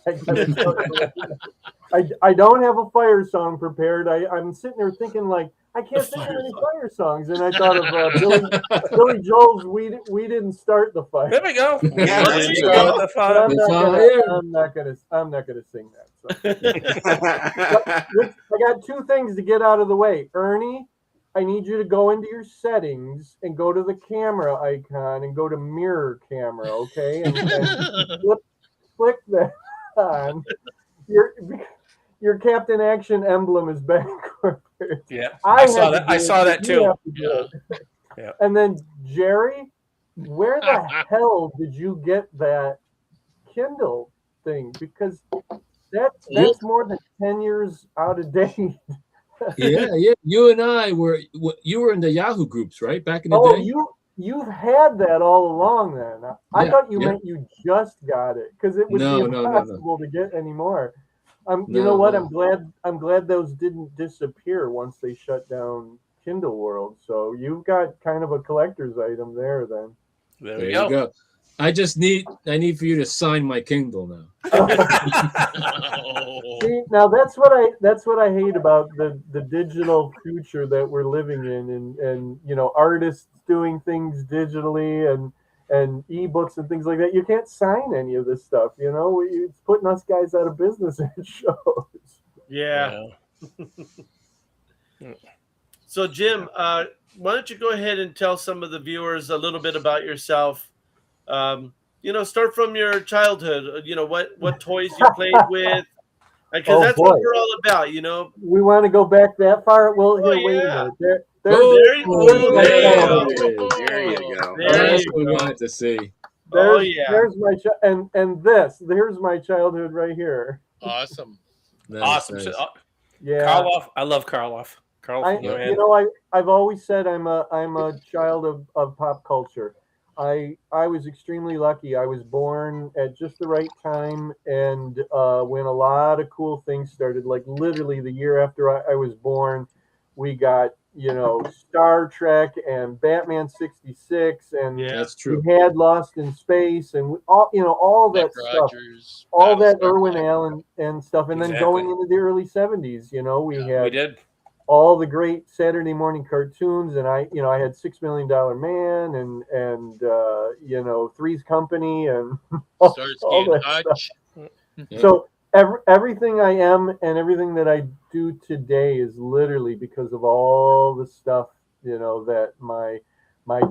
I don't have a fire song prepared. I'm sitting there thinking, like, I can't think of any fire songs. And I thought of Billy Joel's We Didn't Start the Fire. There we go. Yeah, There that's you good. go. The But fun. I'm not gonna sing that. So. I got 2 things to get out of the way. Ernie, I need you to go into your settings and go to the camera icon and go to mirror camera, okay? And click that on. Your Captain Action emblem is backwards. Yeah, I I saw had to that. I do saw it, that you too. have to do it. Yeah. And then Jerry, where the hell did you get that Kindle thing? Because that's more than 10 years out of date. Yeah. You and I you were in the Yahoo groups, right? Back in the Oh, day. you've had that all along then. I Yeah, thought you yeah. meant you just got it because it would No, be no, no, impossible to get anymore. You No, know what? no. I'm glad those didn't disappear once they shut down Kindle world. So you've got kind of a collector's item there then. There you go. I need for you to sign my Kindle now. See, now that's what I hate about the digital future that we're living in, and you know, artists doing things digitally and ebooks and things like that. You can't sign any of this stuff. You know, it's putting us guys out of business. It shows. Yeah. So, Jim, why don't you go ahead and tell some of the viewers a little bit about yourself? You know, start from your childhood. You know, what toys you played with, because Oh that's boy, what we're all about. You know. we want to go back that far. Well, here, wait a Yeah. minute. There you there's my go. childhood. There you go. There That's you what we go. wanted to see. Oh There's, yeah. there's my here's my childhood right here. Awesome. Nice, Awesome. nice. So, Yeah, Karloff, I love Karloff. Karloff, you man. know, I've always said I'm a child of pop culture. I was extremely lucky. I was born at just the right time, and when a lot of cool things started, like literally the year after I was born, we got, you know, Star Trek and Batman '66, and Yeah. That's we true. had Lost in Space, and all, you know, all Buck that stuff, Rogers, all that Battlestar Irwin Galactica. Allen and stuff, and then Exactly. going into the early '70s, you know, we Yeah, We had did. all the great Saturday morning cartoons, and I had $6 Million Man and you know, Three's Company and all Starsky and that stuff. Hutch. Yeah. So everything I am and everything that I do today is literally because of all the stuff, you know, that my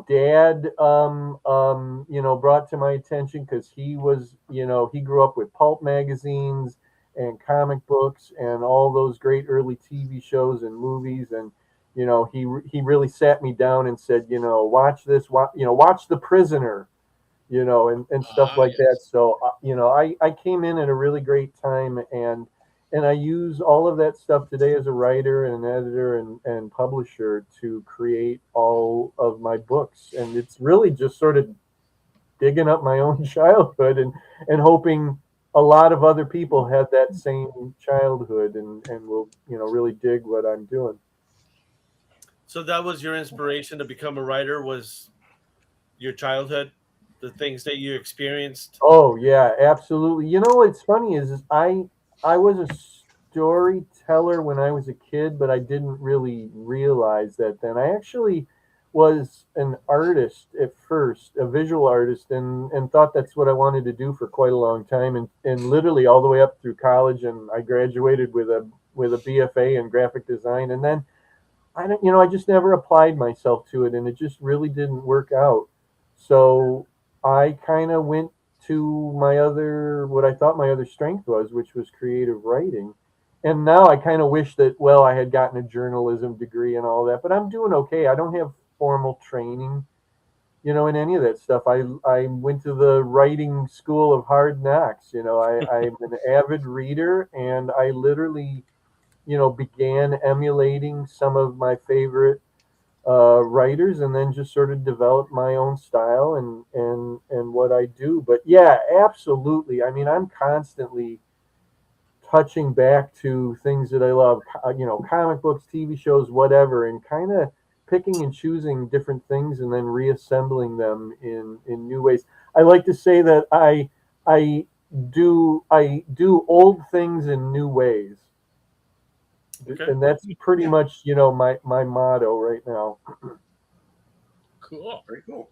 dad you know, brought to my attention, because he was, you know, he grew up with pulp magazines and comic books and all those great early TV shows and movies, and you know, he really sat me down and said, you know, watch this, you know, watch The Prisoner, you know, and stuff like that. Yes. So you know, I came in at a really great time, and I use all of that stuff today as a writer and an editor and publisher to create all of my books, and it's really just sort of digging up my own childhood and hoping a lot of other people had that same childhood and will, you know, really dig what I'm doing. So that was your inspiration to become a writer, was your childhood, the things that you experienced. Oh yeah, absolutely. You know what's funny is I was a storyteller when I was a kid, but I didn't really realize that then. I actually was an artist at first, a visual artist, and thought that's what I wanted to do for quite a long time, and literally all the way up through college, and I graduated with a BFA in graphic design, and then I don't, you know, I just never applied myself to it, and it just really didn't work out. So I kind of went to my other, what I thought my other strength was, which was creative writing. And now I kind of wish that, well, I had gotten a journalism degree and all that, but I'm doing okay. I don't have formal training, you know, in any of that stuff. I went to the writing school of hard knocks. You know, I'm an avid reader, and I literally, you know, began emulating some of my favorite writers, and then just sort of developed my own style and what I do. But yeah, absolutely. I mean, I'm constantly touching back to things that I love, you know, comic books, TV shows, whatever, and kind of picking and choosing different things and then reassembling them in new ways. I like to say that I do old things in new ways. Okay. And that's pretty much, you know, my motto right now. Cool. Very cool.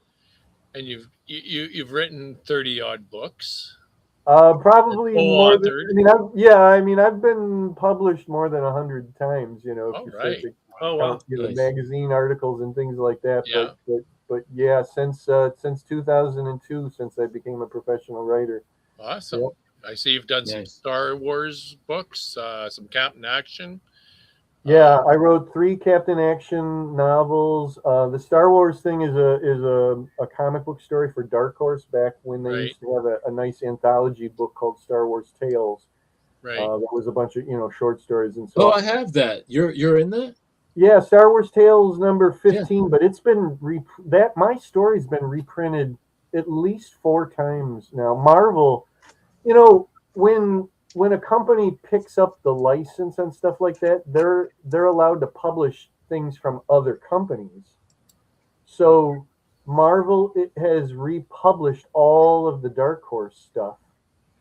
And you've written 30 odd books. Probably more than, Co-authored. I mean, I've been published more than 100 times, you know, if All you start right. to Oh wow. count, you know, Nice. magazine articles and things like that. Yeah. But yeah, since 2002, since I became a professional writer. Awesome. Yep. I see you've done some Nice. Star Wars books, some Captain Action. Yeah, I wrote 3 Captain Action novels. The Star Wars thing is a comic book story for Dark Horse back when they Right. used to have a nice anthology book called Star Wars Tales. Right. That was a bunch of, you know, short stories and so Oh, on. I have that. You're in that? Yeah, Star Wars Tales number 15, but it's been my story's been reprinted at least 4 times now. Marvel, you know, when a company picks up the license and stuff like that, they're allowed to publish things from other companies. So Marvel has republished all of the Dark Horse stuff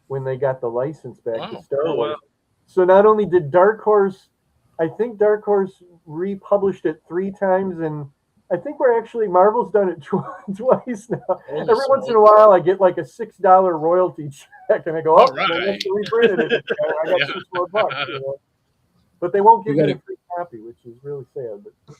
when they got the license back to Wow. Star Oh, Wars. wow. So not only did Dark Horse, I think Dark Horse republished it 3 times, and I think we're actually Marvel's done it twice now. Holy Every once in a smokes. while, I get like a $6 royalty check, and I go, All "Oh, they have right. to reprint it. I got Yeah. 6 more bucks." You know? But they won't give You me gotta- a free copy, which is really sad. But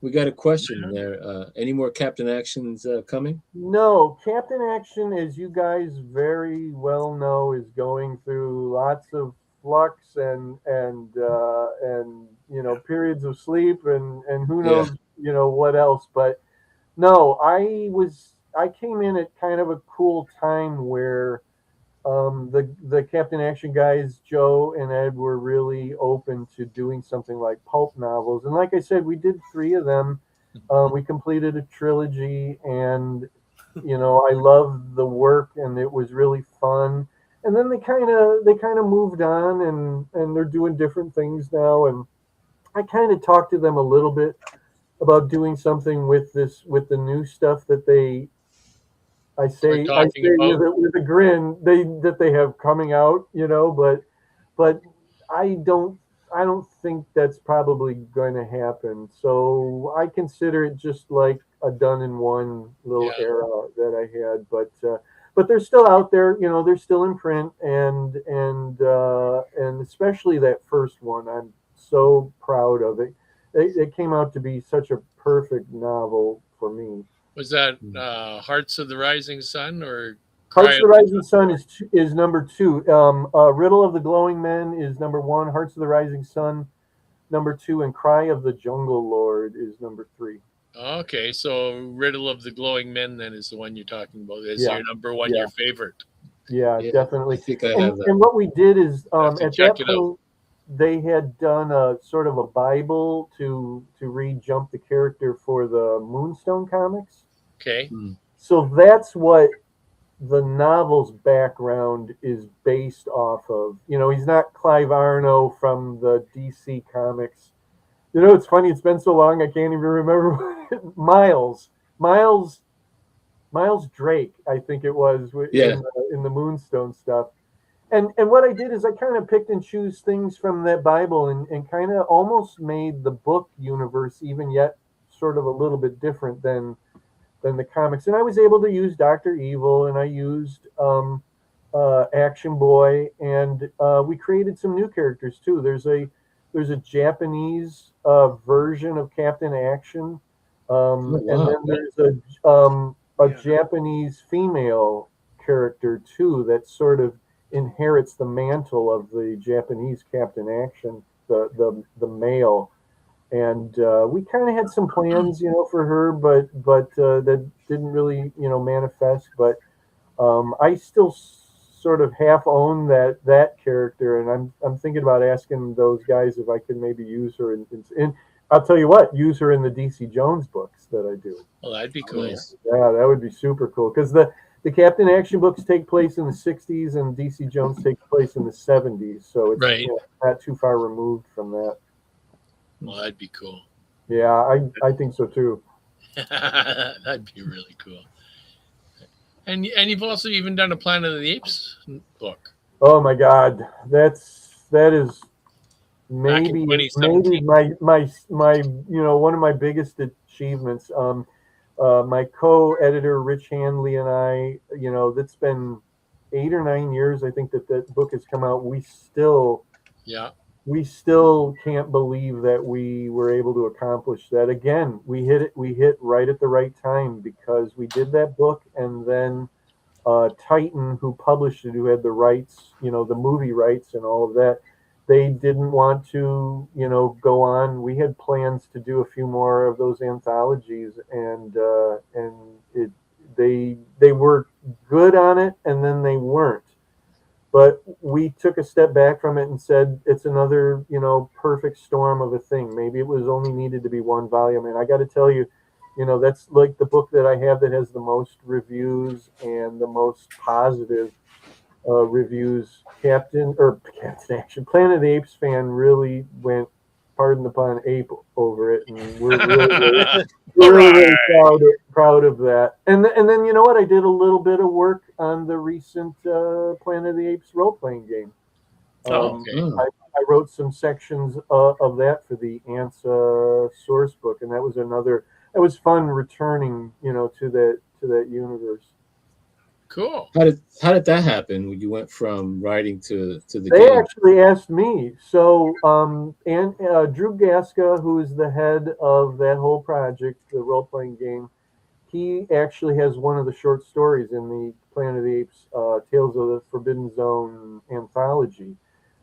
We got a question there. Any more Captain Actions coming? no, Captain Action, as you guys very well know, is going through lots of flux and you know, periods of sleep and who knows, you know, what else. But no, I came in at kind of a cool time where the Captain Action guys, Joe and Ed, were really open to doing something like pulp novels. And like I said, we did 3 of them. We completed a trilogy, and you know, I loved the work, and it was really fun. And then they kind of moved on, and they're doing different things now. And I kind of talked to them a little bit about doing something with the new stuff that I We're say talking about. with a grin that they have coming out, you know, but I don't think that's probably going to happen. So I consider it just like a done in one little Yeah. era that I had, but they're still out there, you know, they're still in print, and especially that first one, I'm so proud of it. It came out to be such a perfect novel for me. Was that Hearts of the Rising Sun or Hearts Cry of the of Rising Sun is number 2. Riddle of the Glowing Men is number 1. Hearts of the Rising Sun number 2, and Cry of the Jungle Lord is number 3. Okay, so Riddle of the Glowing Men then is the one you're talking about. Is Yeah. your number 1 your favorite? Yeah, Yeah, definitely. I think I And, have that. and what we did is Have to at check that it out. point they had done a sort of a Bible to read Jump the Character for the Moonstone comics. Okay. So that's what the novel's background is based off of. You know, he's not Clive Arno from the DC comics. You know, it's funny. It's been so long I can't even remember. Miles Drake, I think it was in the Moonstone stuff. And what I did is I kind of picked and choose things from that Bible and kind of almost made the book universe even yet sort of a little bit different than the comics. And I was able to use Dr. Evil, and I used Action Boy, and we created some new characters too. There's a Japanese version of Captain Action, wow. and then there's a Japanese female character too that sort of inherits the mantle of the Japanese Captain Action, the male. And we kind of had some plans, you know, for her, but that didn't really, you know, manifest. But I still sort of half own that character, and I'm thinking about asking those guys if I could maybe use her in I'll tell you what, use her in the DC Jones books that I do. Well, that'd be cool. Nice. Yeah, that would be super cool because the Captain Action books take place in the 60s and DC Jones takes place in the 70s, so it's Right. you know, not too far removed from that. Well, that'd be cool. Yeah, I think so too. That'd be really cool. And you've also even done a Planet of the Apes book. Oh my God, that is Back in maybe 2017. my you know, one of my biggest achievements. My co-editor Rich Handley and I, you know, that's been 8 or 9 years I think that book has come out. Yeah. We still can't believe that we were able to accomplish that. Again, we hit right at the right time because we did that book, and then Titan, who published it, who had the rights, you know, the movie rights and all of that, they didn't want to, you know, go on. We had plans to do a few more of those anthologies, and they were good on it, and then they weren't. But we took a step back from it and said it's another, you know, perfect storm of a thing. Maybe it was only needed to be 1 volume, and I got to tell you, you know, that's like the book that I have that has the most reviews and the most positive reviews. Captain Action, Planet of the Apes fan really went pardon the pun, ape over it, and we're really proud of that. And then you know what? I did a little bit of work on the recent Planet of the Apes role playing game. I wrote some sections of that for the ANSA source book, and that was another. It was fun returning, to that universe. Cool. How did that happen when you went from writing to the They game? actually asked me. So, Drew Gaska, who is the head of that whole project, the role playing game, he actually has one of the short stories in the Planet of the Apes Tales of the Forbidden Zone anthology.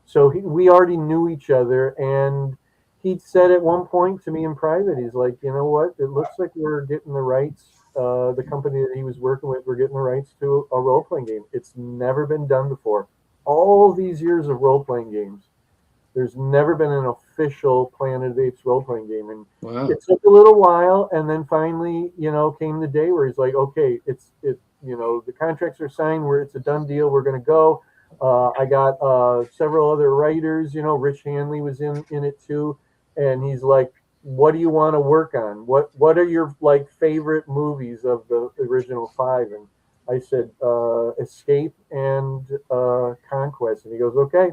So we already knew each other, and he said at one point to me in private, he's like, you know what? It looks like we're getting the rights. The company that he was working with, we're getting the rights to a role playing game. It's never been done before. All these years of role playing games, there's never been an official Planet of the Apes role playing game, and Wow. it took a little while, and then finally, came the day where he's like, okay, the contracts are signed, where it's a done deal. We're going to go. I got several other writers. Rich Hanley was in it too, and he's like, what do you want to work on? What are your favorite movies of the original 5? And I said Escape and Conquest, and he goes, okay.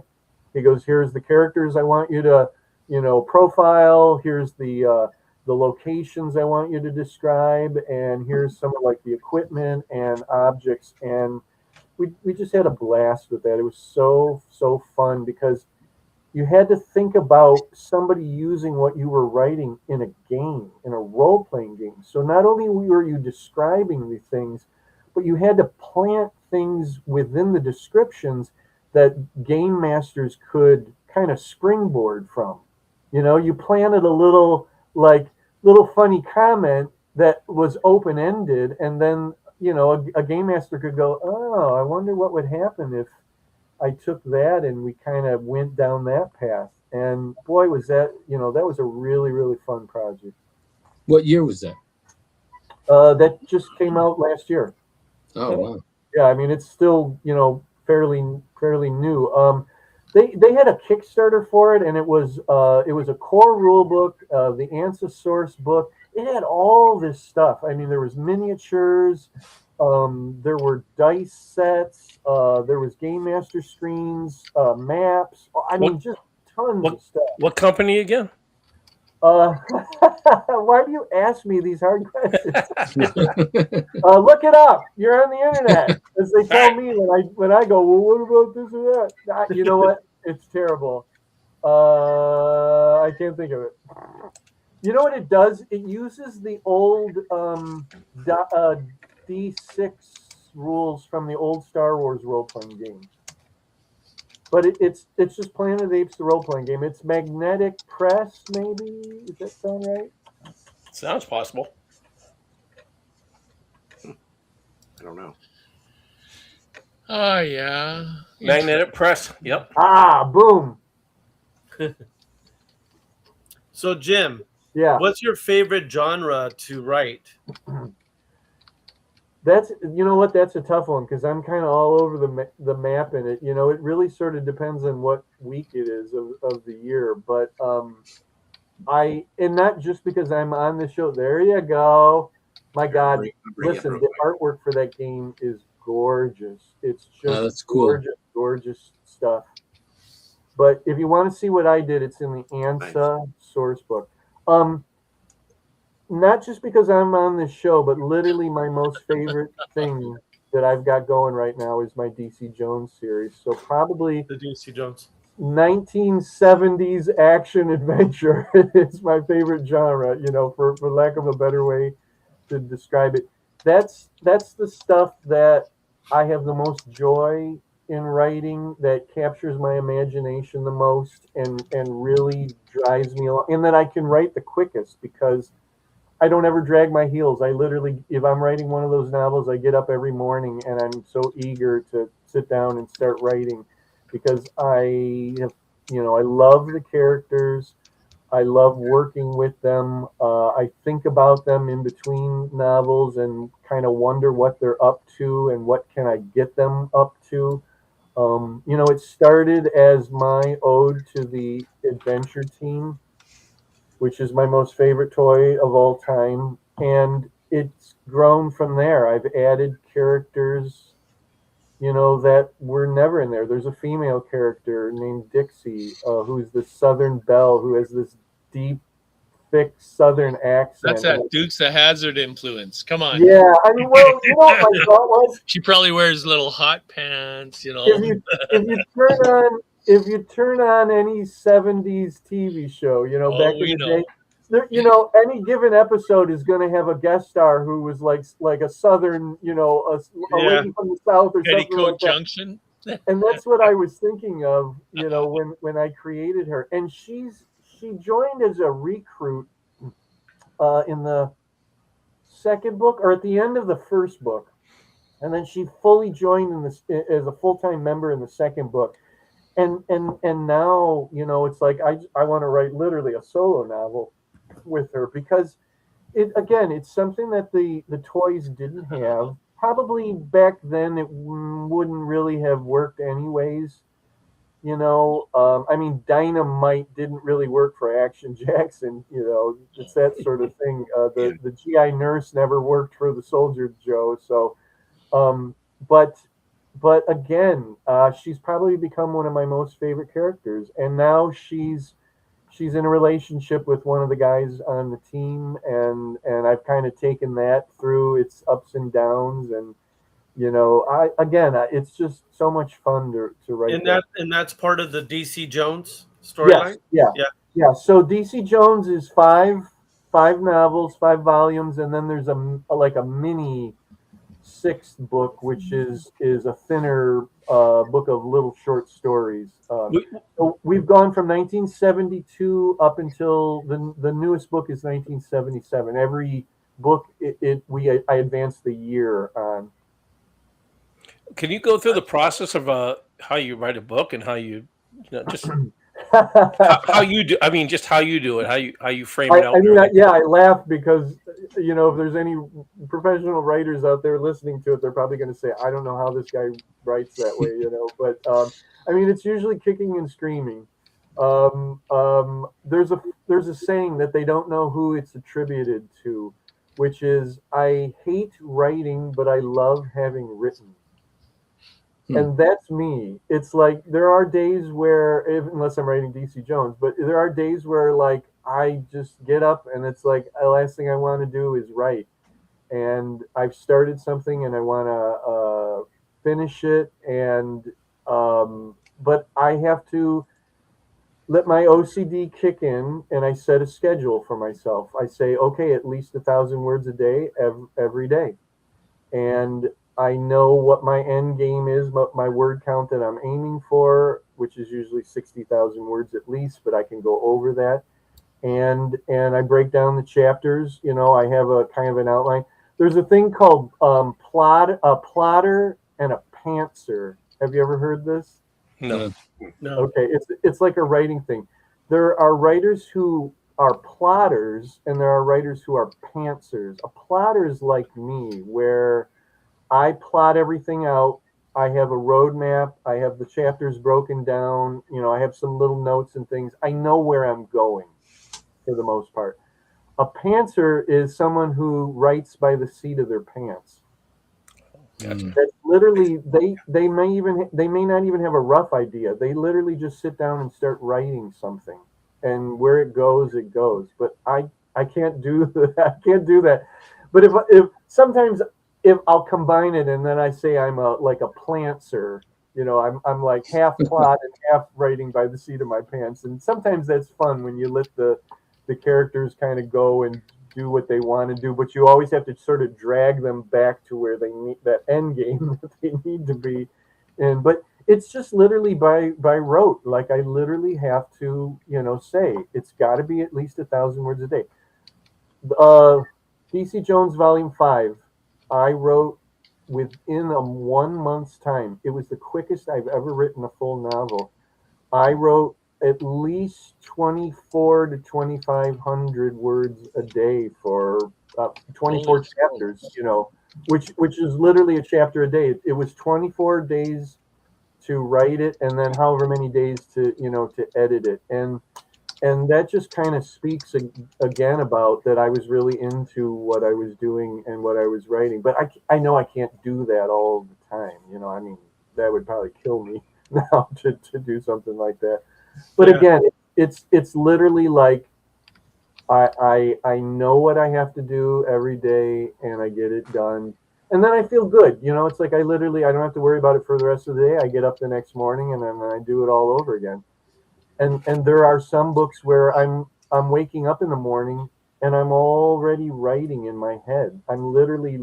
He goes, here's the characters I want you to, profile. Here's the locations I want you to describe, and here's some of the equipment and objects. And we just had a blast with that. It was so fun because you had to think about somebody using what you were writing in a game, in a role-playing game. So not only were you describing the things, but you had to plant things within the descriptions that game masters could kind of springboard from. You planted a little funny comment that was open-ended, and then a game master could go, oh, I wonder what would happen if I took that and we kind of went down that path. And boy, was that, that was a really, really fun project. What year was that? That just came out last year. Oh, wow. Yeah, I mean, it's still, fairly new. They had a Kickstarter for it, and it was a core rule book, the ANSA source book. It had all this stuff. I mean, there was miniatures, there were dice sets, there was game master screens, maps. I mean, just tons of stuff. What company again? Why do you ask me these hard questions? Look it up. You're on the internet. As they tell me when I go, well, what about this or that? You know what? It's terrible. I can't think of it. You know what it does? It uses the old D6 rules from the old Star Wars role-playing game. But it's just Planet of the Apes, the role-playing game. It's Magnetic Press, maybe? Does that sound right? Sounds possible. I don't know. Oh, yeah. Magnetic Press. Yep. Ah, boom. So, Jim, yeah, what's your favorite genre to write? That's that's a tough one because I'm kind of all over the map in it. It really sort of depends on what week it is of the year. But and not just because I'm on the show. There you go. My God, listen, the artwork for that game is gorgeous. It's just that's cool. gorgeous stuff. But if you want to see what I did, it's in the ANSA source book. Not just because I'm on this show, but literally my most favorite thing that I've got going right now is my DC Jones series. So probably the DC Jones 1970s action adventure is my favorite genre, for lack of a better way to describe it. That's the stuff that I have the most joy in writing, that captures my imagination the most and really drives me along, and that I can write the quickest because I don't ever drag my heels. I literally, if I'm writing one of those novels, I get up every morning and I'm so eager to sit down and start writing because I love the characters. I love working with them. I think about them in between novels and kind of wonder what they're up to and what can I get them up to. It started as my ode to the adventure team which is my most favorite toy of all time. And it's grown from there. I've added characters, that were never in there. There's a female character named Dixie, who's the Southern belle, who has this deep, thick Southern That's accent. that Dukes of Hazzard influence. Come on. Yeah, I mean, well, what my thought was, She probably wears little hot pants, if you turn on any '70s TV show, back Oh, in we the know. day, there, any given episode is going to have a guest star who was like a Southern, a Yeah. lady from the South or something Petticoat like that. Junction. And that's what I was thinking of, when I created her. And she joined as a recruit in the second book, or at the end of the first book, and then she fully joined in this as a full-time member in the second book. And now, it's like I want to write literally a solo novel with her, because it's something that the toys didn't have. Probably back then it wouldn't really have worked anyways. I mean, Dynamite didn't really work for Action Jackson. It's that sort of thing. The GI Nurse never worked for the Soldier Joe. So, but again, she's probably become one of my most favorite characters, and now she's in a relationship with one of the guys on the team, and I've kind of taken that through its ups and downs, and it's just so much fun to write. And that's part of the DC Jones storyline. Yes, yeah. So DC Jones is five novels, 5 volumes, and then there's a mini 6th book, which is a thinner book of little short stories. So we've gone from 1972 up until the newest book is 1977. Every book I advance the year on. Can you go through the process of how you write a book and how you just how you do? I mean, just how you do it, how you frame it out. I laugh because if there's any professional writers out there listening to it, they're probably going to say, "I don't know how this guy writes that way," But I mean, it's usually kicking and screaming. There's a saying that they don't know who it's attributed to, which is, "I hate writing, but I love having written." And that's me. It's like there are days where, unless I'm writing DC Jones, but there are days where like I just get up and it's like the last thing I want to do is write. And I've started something and I want to finish it, and but I have to let my OCD kick in, and I set a schedule for myself. I say, okay, at least 1,000 words a day every day, and I know what my end game is, my word count that I'm aiming for, which is usually 60,000 words at least, but I can go over that. And I break down the chapters. I have a kind of an outline. There's a thing called a plotter and a pantser. Have you ever heard this? No. Okay, it's like a writing thing. There are writers who are plotters, and there are writers who are pantsers. A plotter is like me, where I plot everything out. I have a roadmap. I have the chapters broken down. I have some little notes and things. I know where I'm going for the most part. A pantser is someone who writes by the seat of their pants. Gotcha. That's literally, they may not even have a rough idea. They literally just sit down and start writing something, and where it goes, it goes. But I can't do that. I can't do that. But if sometimes, if I'll combine it, and then I say I'm like a plantser, I'm like half plot and half writing by the seat of my pants. And sometimes that's fun when you let the characters kind of go and do what they want to do, but you always have to sort of drag them back to where they need that end game that they need to be in. But it's just literally by rote. Like I literally have to, say it's got to be at least 1,000 words a day. DC Jones Volume 5. I wrote within 1 month's time. It was the quickest I've ever written a full novel. I wrote at least 24 to 2,500 words a day for 24 chapters, which is literally a chapter a day. It was 24 days to write it, and then however many days to edit it. And and that just kind of speaks again about that I was really into what I was doing and what I was writing. But I know I can't do that all the time. You know, I mean, that would probably kill me now to do something like that. But Yeah. again, it's literally like I know what I have to do every day and I get it done. And then I feel good. You know, it's like I don't have to worry about it for the rest of the day. I get up the next morning and then I do it all over again. And there are some books where I'm waking up in the morning and I'm already writing in my head. I'm literally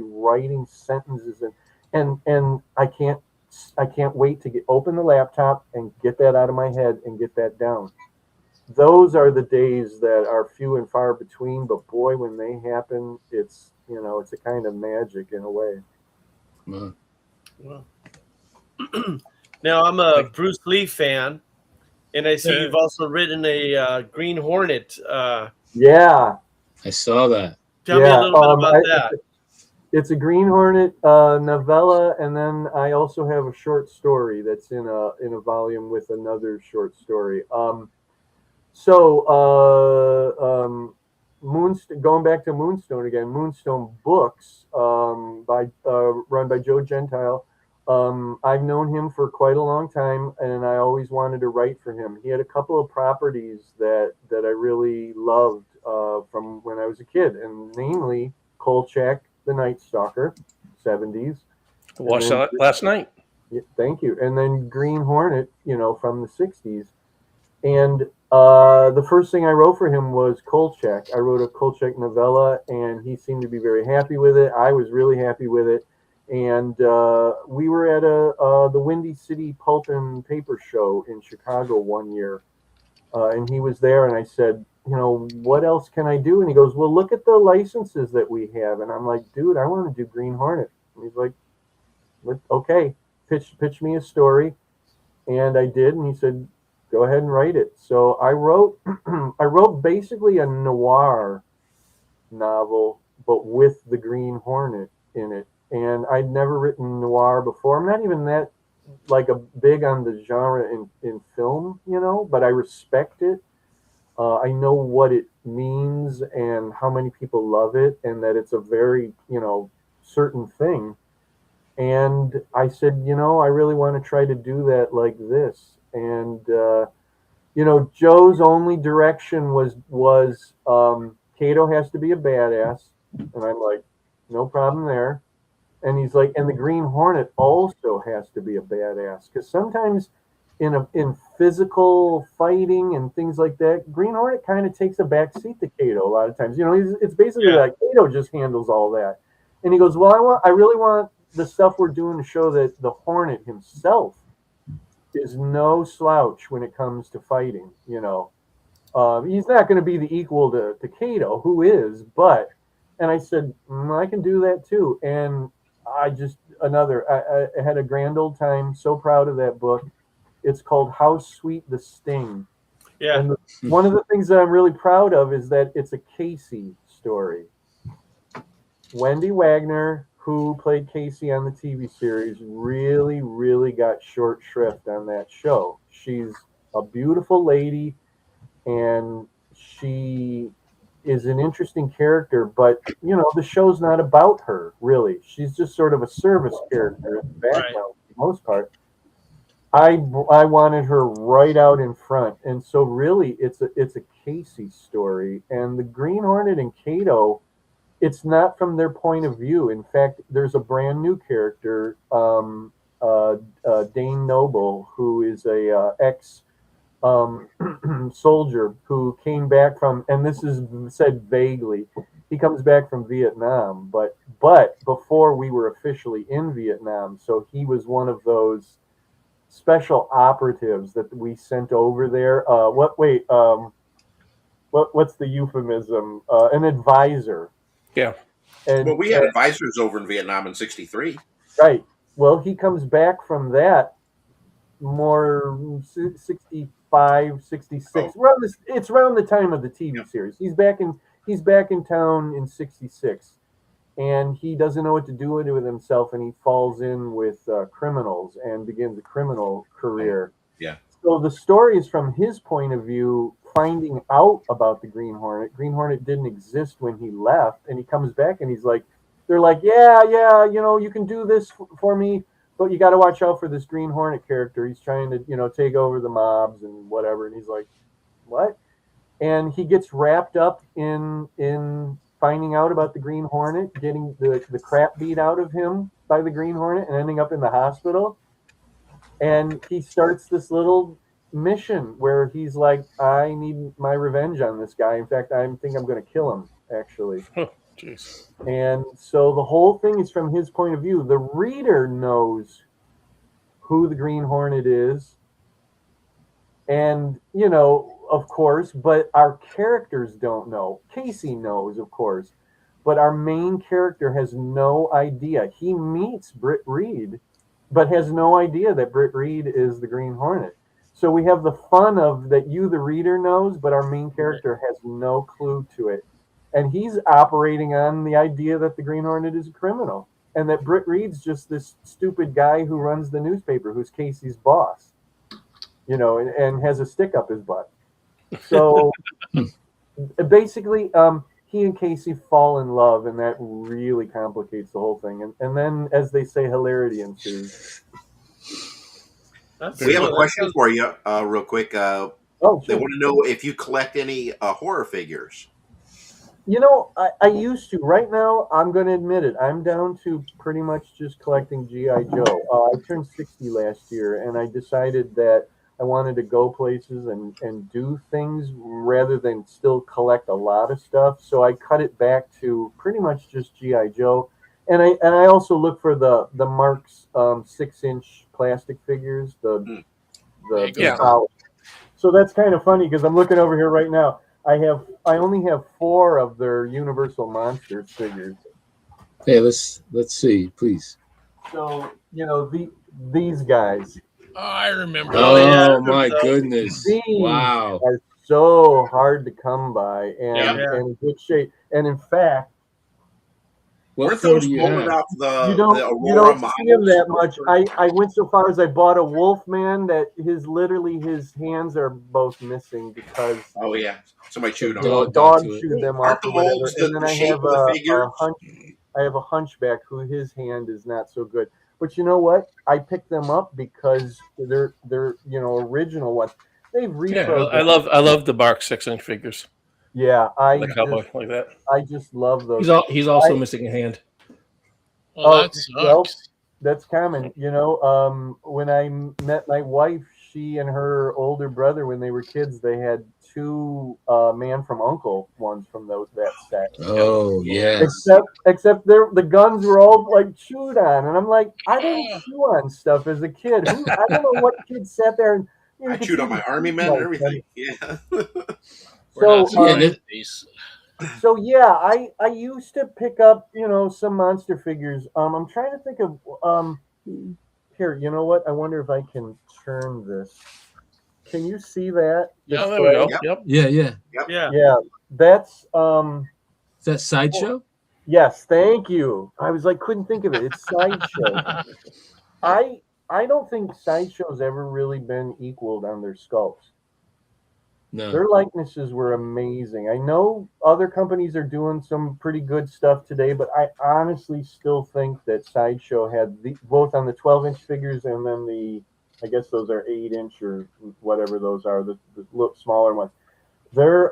writing sentences and I can't wait to open the laptop and get that out of my head and get that down. Those are the days that are few and far between, but boy, when they happen, it's it's a kind of magic in a way. Wow. Well, now I'm a Bruce Lee fan, and I see you've also written a Green Hornet. Yeah, I saw that. Tell me a little bit about I, that. it's a Green Hornet novella, and then I also have a short story that's in a volume with another short story. So, going back to Moonstone again, Moonstone Books, by run by Joe Gentile. I've known him for quite a long time, and I always wanted to write for him. He had a couple of properties that I really loved from when I was a kid, and namely Kolchak, the Night Stalker, 70s. Watched that last night. Yeah, thank you. And then Green Hornet, from the 60s. And the first thing I wrote for him was Kolchak. I wrote a Kolchak novella, and he seemed to be very happy with it. I was really happy with it. And we were at the Windy City Pulp and Paper Show in Chicago one year. And he was there, and I said, what else can I do? And he goes, well, look at the licenses that we have. And I'm like, dude, I want to do Green Hornet. And he's like, okay, pitch me a story. And I did, and he said, go ahead and write it. So I wrote I wrote basically a noir novel, but with the Green Hornet in it. And I'd never written noir before. I'm not even that like a big on the genre in film, but I respect it. I know what it means and how many people love it, and that it's a very certain thing. And I said, I really want to try to do that like this. And Joe's only direction was Kato has to be a badass, and I'm like, no problem there. And he's like, and the Green Hornet also has to be a badass, because sometimes in physical fighting and things like that, Green Hornet kind of takes a back seat to Kato a lot of times. It's basically like Kato just handles all that. And he goes, well, I really want the stuff we're doing to show that the Hornet himself is no slouch when it comes to fighting. He's not going to be the equal to Kato, who is, and I said, I can do that too. And I had a grand old time. So proud of that book. It's called How Sweet the Sting. Yeah. And one of the things that I'm really proud of is that it's a Casey story. Wendy Wagner, who played Casey on the TV series, really, really got short shrift on that show. She's a beautiful lady, and she is an interesting character, but the show's not about her, really. She's just sort of a service character in the background for the most part. I wanted her right out in front, and so really it's a Casey story, and the Green Hornet and Kato, it's not from their point of view. In fact, there's a brand new character, Dane Noble, who is a ex soldier who came back from, and this is said vaguely, he comes back from Vietnam, but before we were officially in Vietnam, so he was one of those special operatives that we sent over there. What's the euphemism? An advisor. Yeah. Well, we had advisors over in Vietnam in '63. Right. Well, he comes back from that more 65, 66. It's around the time of the TV series. He's back in town in '66, and he doesn't know what to do with himself, and he falls in with criminals and begins a criminal career. Yeah. So the story is from his point of view finding out about the Green Hornet. Green Hornet didn't exist when he left, and he comes back and he's like, they're like, yeah, you can do this for me, but you got to watch out for this Green Hornet character. He's trying to, take over the mobs and whatever. And he's like, what? And he gets wrapped up in finding out about the Green Hornet, getting the crap beat out of him by the Green Hornet, and ending up in the hospital. And he starts this little mission where he's like, I need my revenge on this guy. In fact, I think I'm going to kill him, actually. Jeez. And so the whole thing is from his point of view. The reader knows who the Green Hornet is, and of course, but our characters don't know. Casey knows, of course, but our main character has no idea. He meets Britt Reed, but has no idea that Britt Reed is the Green Hornet. So we have the fun of that you, the reader, knows, but our main character has no clue to it. And he's operating on the idea that the Green Hornet is a criminal, and that Britt Reed's just this stupid guy who runs the newspaper, who's Casey's boss, and has a stick up his butt. So basically, he and Casey fall in love, and that really complicates the whole thing. And then, as they say, hilarity ensues. We have a question for you, real quick. They Sure. want to know if you collect any horror figures. I used to. Right now, I'm going to admit it. I'm down to pretty much just collecting G.I. Joe. I turned 60 last year, and I decided that I wanted to go places and do things rather than still collect a lot of stuff. So I cut it back to pretty much just G.I. Joe. And I also look for the Mark's 6-inch plastic figures, the solid. So that's kind of funny because I'm looking over here right now. I only have 4 of their Universal Monsters figures. Hey, let's see, please. So these guys. Oh, I remember. Oh my goodness! These Wow, are so hard to come by and in good shape. And in fact, Weren't those rolling up you don't see them that much. I went so far as I bought a Wolfman that his hands are both missing because somebody chewed on them. Dog chewed them off. The wolves, and then the I shape have of the figure. I have a hunchback who his hand is not so good. But you know what? I picked them up because they're original ones. They've reprogrammed. I love the Mark 6-inch figures. Yeah, the cowboy like that. I just love those. He's also missing a hand. Oh, that sucks. Well, that's common. When I met my wife, she and her older brother, when they were kids, they had 2 Man from U.N.C.L.E. ones from that set. Oh yeah. Except the guns were all like chewed on, and I'm like, I didn't chew on stuff as a kid. I don't know what kid sat there and I chewed on my army men and everything. Yeah. So yeah, I used to pick up some monster figures. I'm trying to think of here. You know what? I wonder if I can turn this. Can you see that? Yeah, there we go. Yep. Yeah. That's Is that Sideshow? Yes, thank you. I was like, couldn't think of it. It's Sideshow. I don't think Sideshow's ever really been equaled on their sculpts. No. Their likenesses were amazing. I know other companies are doing some pretty good stuff today, but I honestly still think that Sideshow had both on the 12-inch figures and then I guess those are 8-inch or whatever those are, the little smaller ones. Their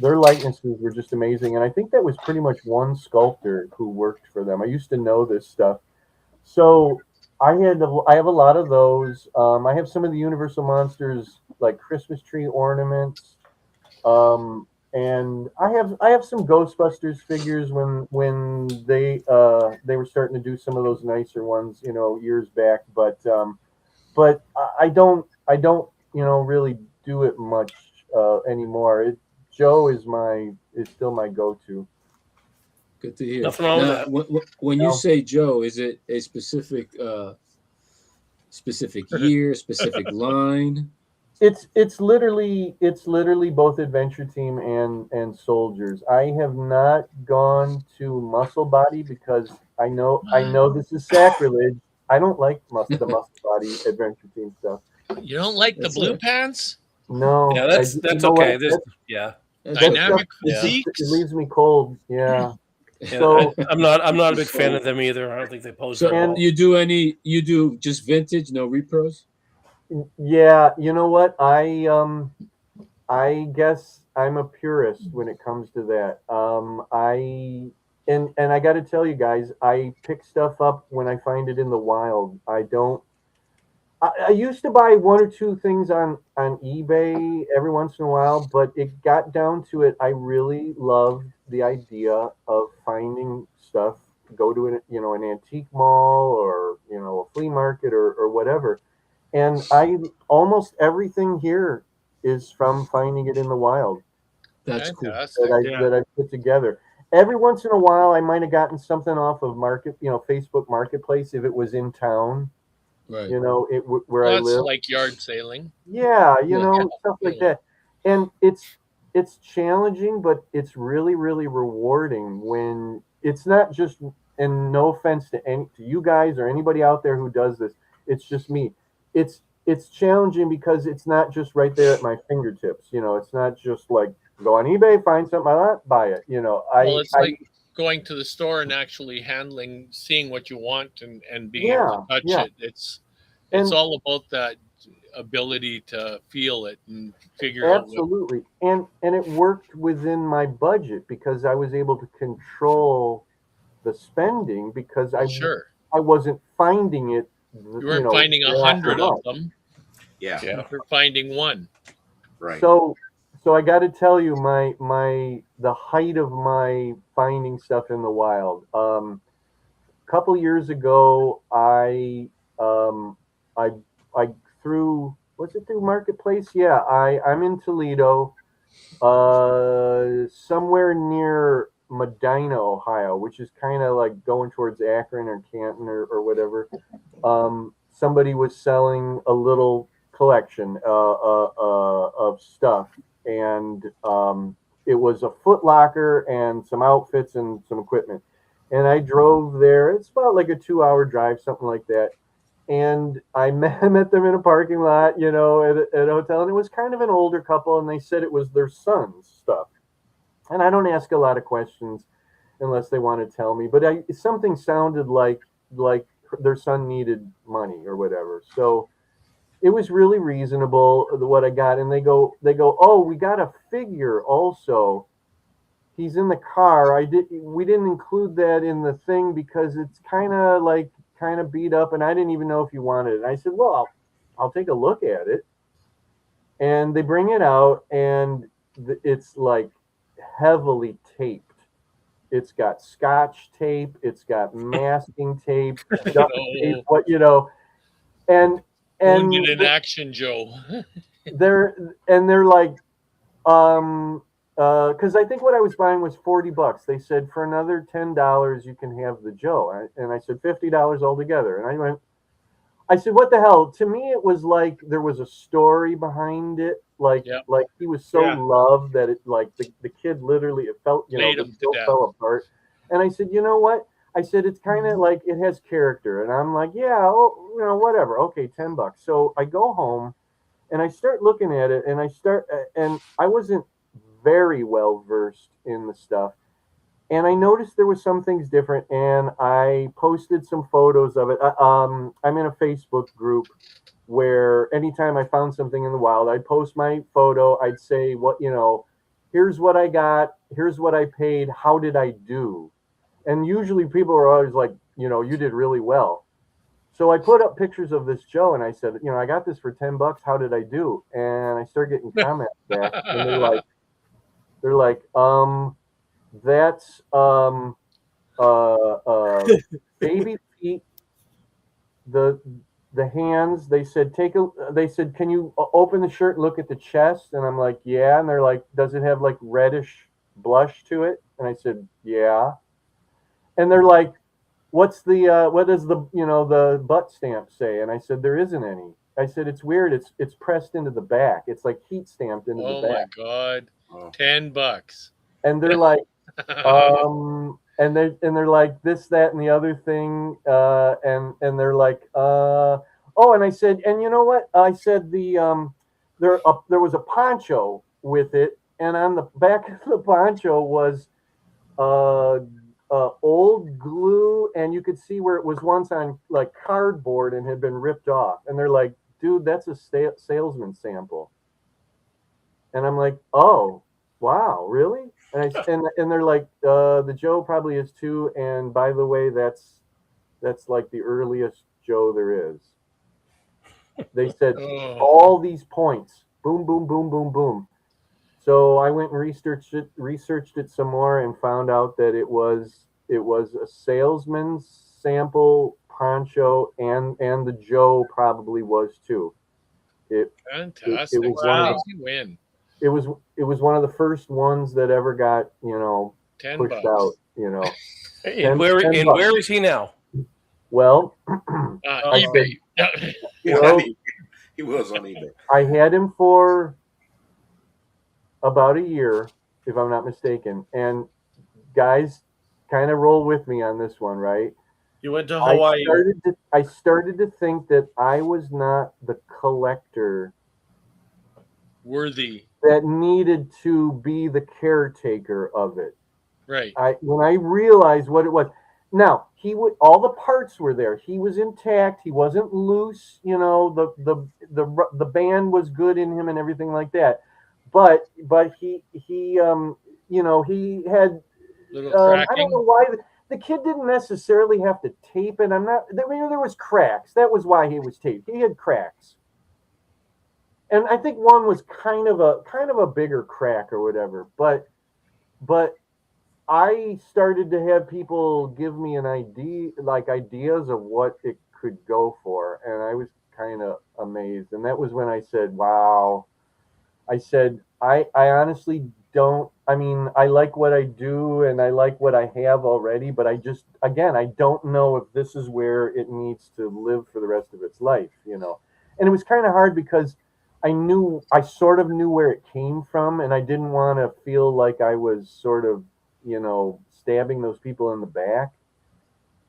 likenesses were just amazing, and I think that was pretty much one sculptor who worked for them. I used to know this stuff, so I have a lot of those. I have some of the Universal Monsters like Christmas tree ornaments, and I have some Ghostbusters figures when they were starting to do some of those nicer ones, years back. But I don't really do it much anymore. Joe is still my go-to. Good to hear. Nothing wrong with that. When you say Joe, is it a specific year, specific line? It's literally both Adventure Team and Soldiers. I have not gone to Muscle Body because I know this is sacrilege. I don't like the Muscle Body Adventure Team stuff. You don't like the blue pants? No, Yeah, you that's know what? okay. Yeah, That's Dynamic It physiques. leaves me cold. Yeah. yeah. So I'm not a big fan of them either. I don't think they pose that So well. you do just vintage, no repros? yeah, you know what? I guess I'm a purist when it comes to that. And I got to tell you guys, I pick stuff up when I find it in the wild. I don't. I used to buy one or two things on eBay every once in a while, but it got down to it. I really loved the idea of finding stuff. Go to an antique mall or a flea market or whatever, and I almost everything here is from finding it in the wild That's cool. Fantastic. that I put together. Every once in a while, I might have gotten something off of Facebook Marketplace if it was in town, Right. where I Well, that's live. like yard sailing. Yeah, Yeah. stuff like Yeah. that. And it's challenging, but it's really, really rewarding when it's not just, and no offense to you guys or anybody out there who does this, it's just me. It's challenging because it's not just right there at my fingertips. It's not just like go on eBay, find something I want, buy it. Well, it's like going to the store and actually seeing what you want and being able to touch yeah. it. It's And all about that ability to feel it and figure out what. absolutely. And it worked within my budget because I was able to control the spending because Sure. I wasn't finding it. You weren't finding year after 100 of month. them. Yeah. You're finding one. Right. So I got to tell you, the height of my finding stuff in the wild. A couple years ago, um I I through was it through Marketplace? Yeah, I'm in Toledo, somewhere near Medina, Ohio, which is kind of like going towards Akron or Canton or whatever. Somebody was selling a little collection of stuff, and it was a Foot Locker and some outfits and some equipment. And I drove there. It's about like a 2-hour drive, something like that. And I met them in a parking lot, at a hotel, and it was kind of an older couple, and they said it was their son's stuff. And I don't ask a lot of questions unless they want to tell me, but something sounded like their son needed money or whatever. So it was really reasonable what I got, and they go, oh, we got a figure also. He's in the car. We didn't include that in the thing because it's kind of beat up, and I didn't even know if you wanted it. And I said, well, I'll take a look at it. And they bring it out, and it's like heavily taped. It's got scotch tape. It's got masking tape, duct tape. And Wounded in action, Joe. they're like, because I think what I was buying was $40. They said for another $10 you can have the Joe, and I said $50 altogether. And I said, what the hell? To me, it was like there was a story behind it. Like he was so loved that it like the kid literally it felt the Joe fell apart. And I said, you know what? I said it's kind of like it has character, and I'm like, yeah, whatever. Okay, $10. So I go home, and I start looking at it, and and I wasn't very well versed in the stuff. And I noticed there was some things different, and I posted some photos of it. I'm in a Facebook group where anytime I found something in the wild, I'd post my photo. I'd say, here's what I got, here's what I paid, how did I do? And usually people are always like, you did really well. So I put up pictures of this Joe, and I said, I got this for $10. How did I do? And I start getting comments back, and they're like, that's baby feet, the hands. They said can you open the shirt and look at the chest? And I'm like, yeah. And they're like, does it have like reddish blush to it? And I said, yeah. And they're like, what does the butt stamp say? And I said, there isn't any. I said, it's weird. It's pressed into the back. It's like heat stamped into the back. Oh my God. $10. And they're like, and they're like this, that, and the other thing, and they're like, oh, and I said, and you know what? I said the there was a poncho with it, and on the back of the poncho was old glue, and you could see where it was once on like cardboard and had been ripped off. And they're like, dude, that's a salesman sample. And I'm like, oh, wow, really? And they're like, the Joe probably is too. And by the way, that's like the earliest Joe there is. They said all these points, boom, boom, boom, boom, boom. So I went and researched it some more, and found out that it was a salesman's sample poncho, and the Joe probably was too. Fantastic! It was Wow, you win. It was one of the first ones that ever got $10. pushed out. And where is he now? Well, eBay. well, He was on eBay. I had him for about a year, if I'm not mistaken. And guys, kind of roll with me on this one, right? You went to Hawaii. I started to think that I was not the collector Worthy. that needed to be the caretaker of it. Right. When I realized what it was. Now, all the parts were there. He was intact. He wasn't loose. The band was good in him and everything like that. But he had Little cracking. I don't know why the kid didn't necessarily have to tape it. There was cracks. That was why he was taped. He had cracks. And I think one was kind of a bigger crack or whatever. But I started to have people give me ideas of what it could go for, and I was kind of amazed. And that was when I said, wow. I said, I honestly don't, I like what I do and I like what I have already, but I don't know if this is where it needs to live for the rest of its life, And it was kind of hard because I sort of knew where it came from, and I didn't want to feel like I was sort of, stabbing those people in the back,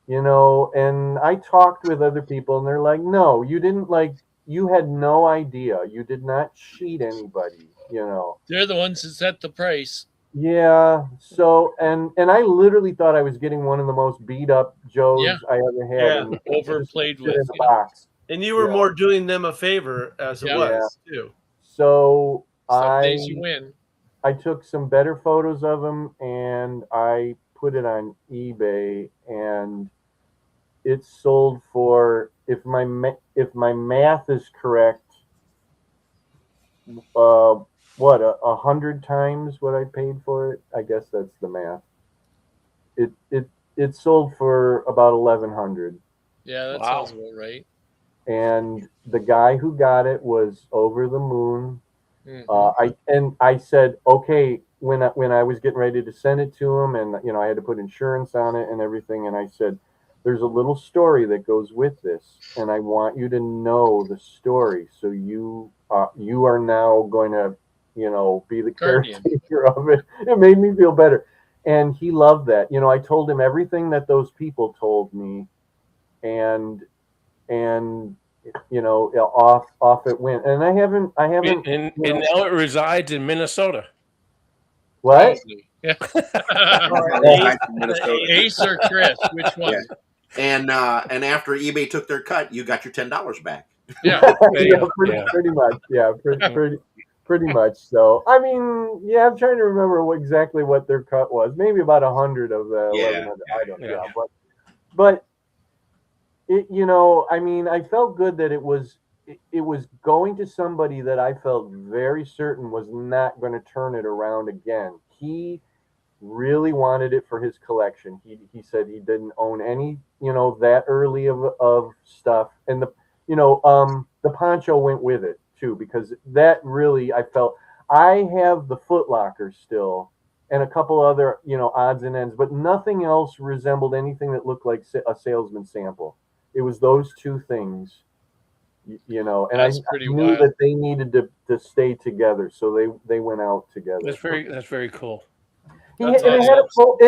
and I talked with other people, and they're like, no, you didn't, you had no idea. You did not cheat anybody, They're the ones that set the price. Yeah. So, and I literally thought I was getting one of the most beat up Joes I ever had. Yeah. And Overplayed with. in the box. And you were more doing them a favor as it was too. So Some days you win. I took some better photos of him and I put it on eBay, and it sold for, if my math is correct, 100 times what I paid for it. I guess that's the math. It sold for about 1,100. Yeah, that sounds about right. And the guy who got it was over the moon. Mm-hmm. I said, okay, when I was getting ready to send it to him, and I had to put insurance on it and everything, and I said, there's a little story that goes with this, and I want you to know the story, so you are now going to be the caretaker of it. It made me feel better, and he loved that. I told him everything that those people told me, and off it went. And I haven't and now it resides in Minnesota. What? Yeah. Ace or Chris, which one? Yeah. And after eBay took their cut, you got your $10 back. Yeah. Pretty much. Yeah, pretty much. So I'm trying to remember exactly what their cut was. Maybe about 100 of the 1,100. I don't know. But it, I felt good that it was going to somebody that I felt very certain was not going to turn it around again. He really wanted it for his collection. He said he didn't own any, that early of stuff, and the poncho went with it too, because that really, I felt, I have the Foot Locker still and a couple other, odds and ends, but nothing else resembled anything that looked like a salesman sample. It was those two things, and I knew that they needed to stay together, so they went out together. That's very cool. It had a full.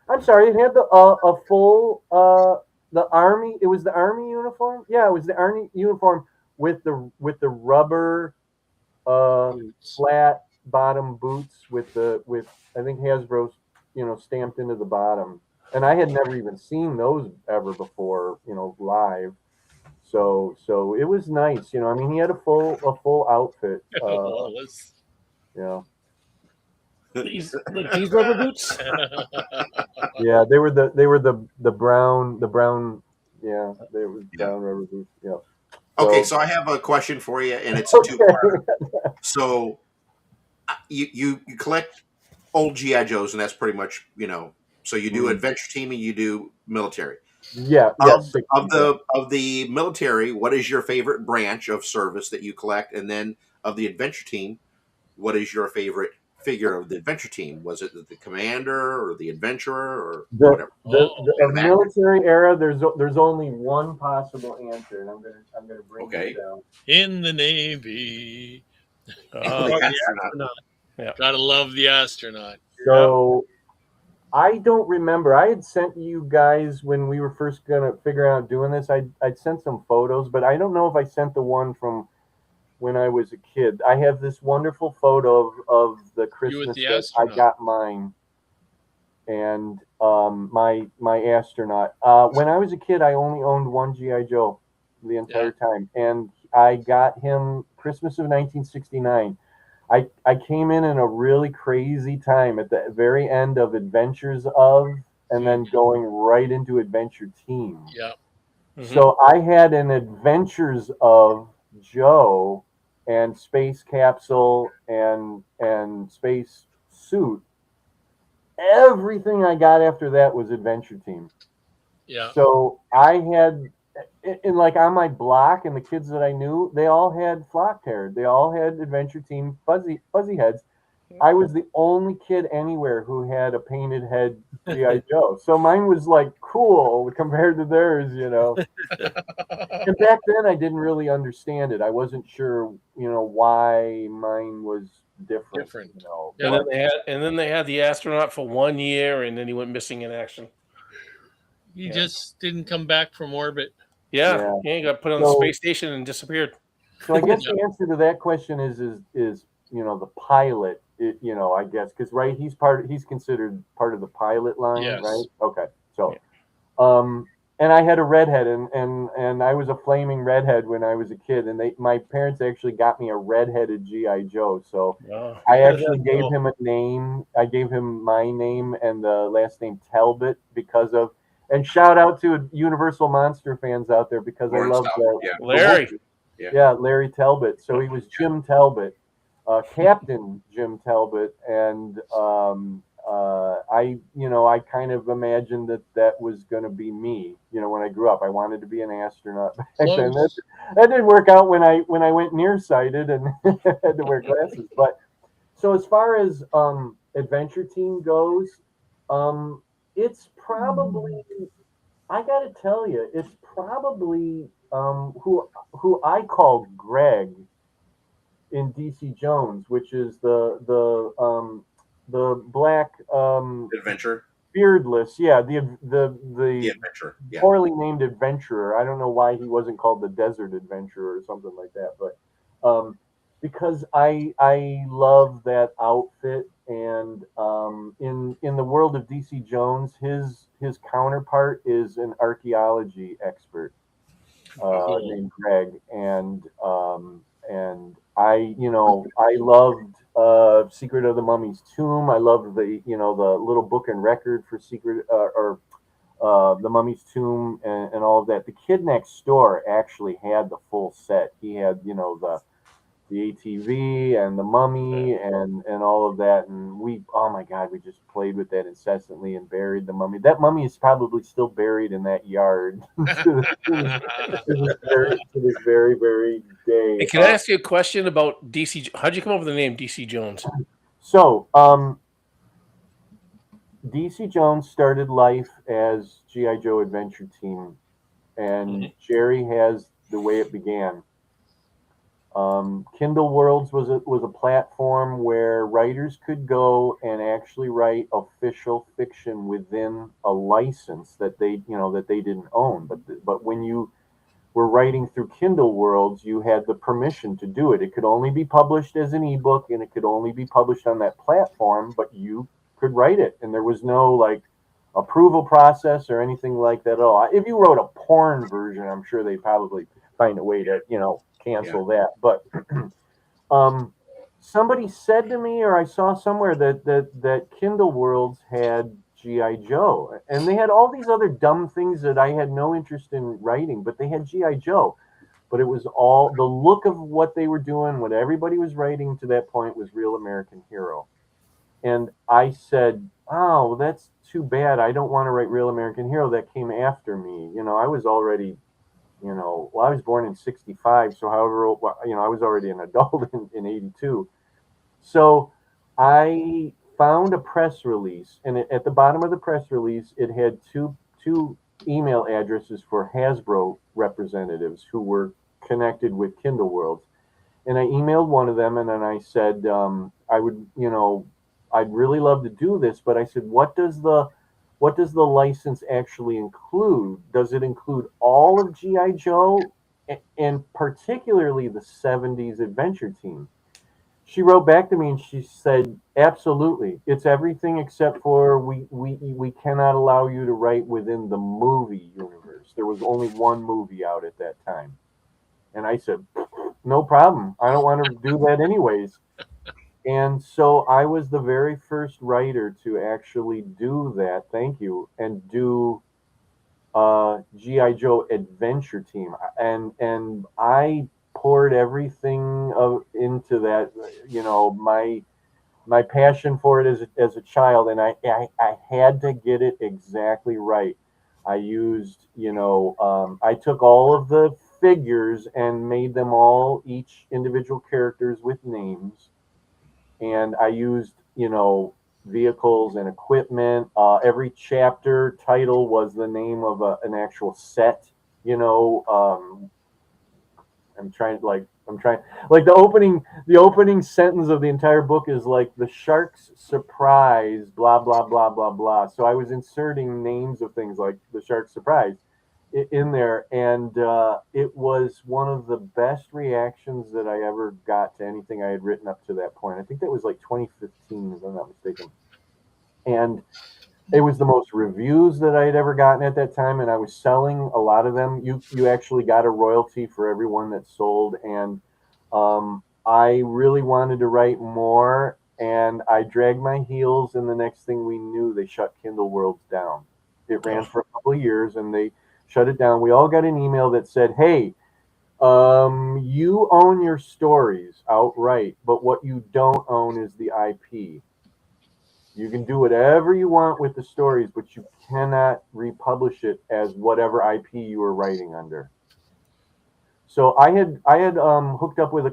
I'm sorry. It had a full the army. It was the army uniform. Yeah, it was the army uniform with the rubber flat bottom boots with I think Hasbro's stamped into the bottom, and I had never even seen those ever before, live. So it was nice, I mean, he had a full outfit. Wallace. Yeah, these rubber boots. yeah, they were the brown. Yeah, they were brown rubber boots. Yeah. Okay, so I have a question for you, and it's a two-part. So you collect old GI Joes, and that's pretty much So you do adventure team and you do military. Yeah, Of the military, what is your favorite branch of service that you collect? And then of the adventure team, what is your favorite figure of the adventure team? Was it the commander or the adventurer or whatever? The military era. There's only one possible answer, and I'm gonna bring it down. In the Navy. The astronaut. Yeah. Gotta love the astronaut. So I don't remember. I had sent you guys when we were first gonna figure out doing this. I'd sent some photos, but I don't know if I sent the one from when I was a kid. I have this wonderful photo of the Christmas that I got mine, and my astronaut. When I was a kid, I only owned one GI Joe the entire time, and I got him Christmas of 1969. I came in a really crazy time at the very end of Adventures of, and then going right into Adventure Team. Yeah. Mm-hmm. So I had an Adventures of Joe and Space Capsule and Space Suit. Everything I got after that was Adventure Team. Yeah. So I had, in like on my block, and the kids that I knew, they all had flocked hair. They all had Adventure Team fuzzy heads. I was the only kid anywhere who had a painted head GI Joe. So mine was like cool compared to theirs, And back then I didn't really understand it. I wasn't sure, why mine was different. And then they had the astronaut for 1 year, and then he went missing in action. He just didn't come back from orbit. Yeah, he got put on the space station and disappeared. So I guess the answer to that question is the pilot. I guess because he's considered part of the pilot line, right? Okay, so and I had a redhead, and I was a flaming redhead when I was a kid, and my parents actually got me a redheaded GI Joe. So I actually gave him a name. I gave him my name and the last name Talbot because of. And shout out to Universal Monster fans out there because I love Larry. Larry Talbot. So he was Jim Talbot, Captain Jim Talbot, and I kind of imagined that was going to be me. When I grew up, I wanted to be an astronaut back then. That didn't work out when I went nearsighted and had to wear glasses. But so as far as Adventure Team goes, it's probably, I gotta tell you, it's probably who I call Greg in DC Jones, which is the black adventure beardless, the adventure, poorly named adventurer. I don't know why he wasn't called the Desert Adventurer or something like that, but because I love that outfit. And in the world of DC Jones, his counterpart is an archaeology expert named Greg, and I loved Secret of the Mummy's Tomb. I loved the little book and record for Secret or the Mummy's Tomb and all of that. The kid next door actually had the full set. He had the ATV and the mummy and all of that, and oh my god, we just played with that incessantly and buried the mummy. That mummy is probably still buried in that yard to this very, very day. Hey, can I ask you a question about DC? How'd you come up with the name DC Jones? So DC Jones started life as GI Joe Adventure Team, and Jerry has the way it began. Kindle Worlds was a platform where writers could go and actually write official fiction within a license that they didn't own. But when you were writing through Kindle Worlds, you had the permission to do it. It could only be published as an ebook, and it could only be published on that platform, but you could write it, and there was no like approval process or anything like that at all. If you wrote a porn version, I'm sure they'd probably find a way to, cancel that. But somebody said to me, or I saw somewhere that Kindle Worlds had G.I. Joe, and they had all these other dumb things that I had no interest in writing, but they had G.I. Joe. But it was all the look of what they were doing, what everybody was writing to that point was Real American Hero. And I said, oh, that's too bad. I don't want to write Real American Hero. That came after me. I was already, I was born in 65. So however, I was already an adult in 82. So I found a press release, and at the bottom of the press release, it had two email addresses for Hasbro representatives who were connected with Kindle Worlds. And I emailed one of them, and then I said, I would, I'd really love to do this, but I said, what does the license actually include? Does it include all of G.I. Joe, and particularly the 70s Adventure Team? She wrote back to me and she said, absolutely. It's everything except for we cannot allow you to write within the movie universe. There was only one movie out at that time. And I said, no problem. I don't want to do that anyways. And so I was the very first writer to actually do that. Thank you. And do G.I. Joe Adventure Team. And I poured everything into that, my passion for it as a child, and I had to get it exactly right. I used, I took all of the figures and made them all each individual characters with names, and I used, vehicles and equipment. Every chapter title was the name of an actual set. I'm trying like the opening sentence of the entire book is like the shark's surprise, blah blah blah blah blah. So I was inserting names of things like the shark's surprise in there, and it was one of the best reactions that I ever got to anything I had written up to that point. I think that was like 2015, if I'm not mistaken, and it was the most reviews that I had ever gotten at that time, and I was selling a lot of them. You actually got a royalty for every one that sold, and I really wanted to write more, and I dragged my heels, and the next thing we knew, they shut Kindle Worlds down. It ran for a couple of years, and they shut it down. We all got an email that said, hey, you own your stories outright, but what you don't own is the IP. You can do whatever you want with the stories, but you cannot republish it as whatever IP you were writing under. So I had hooked up with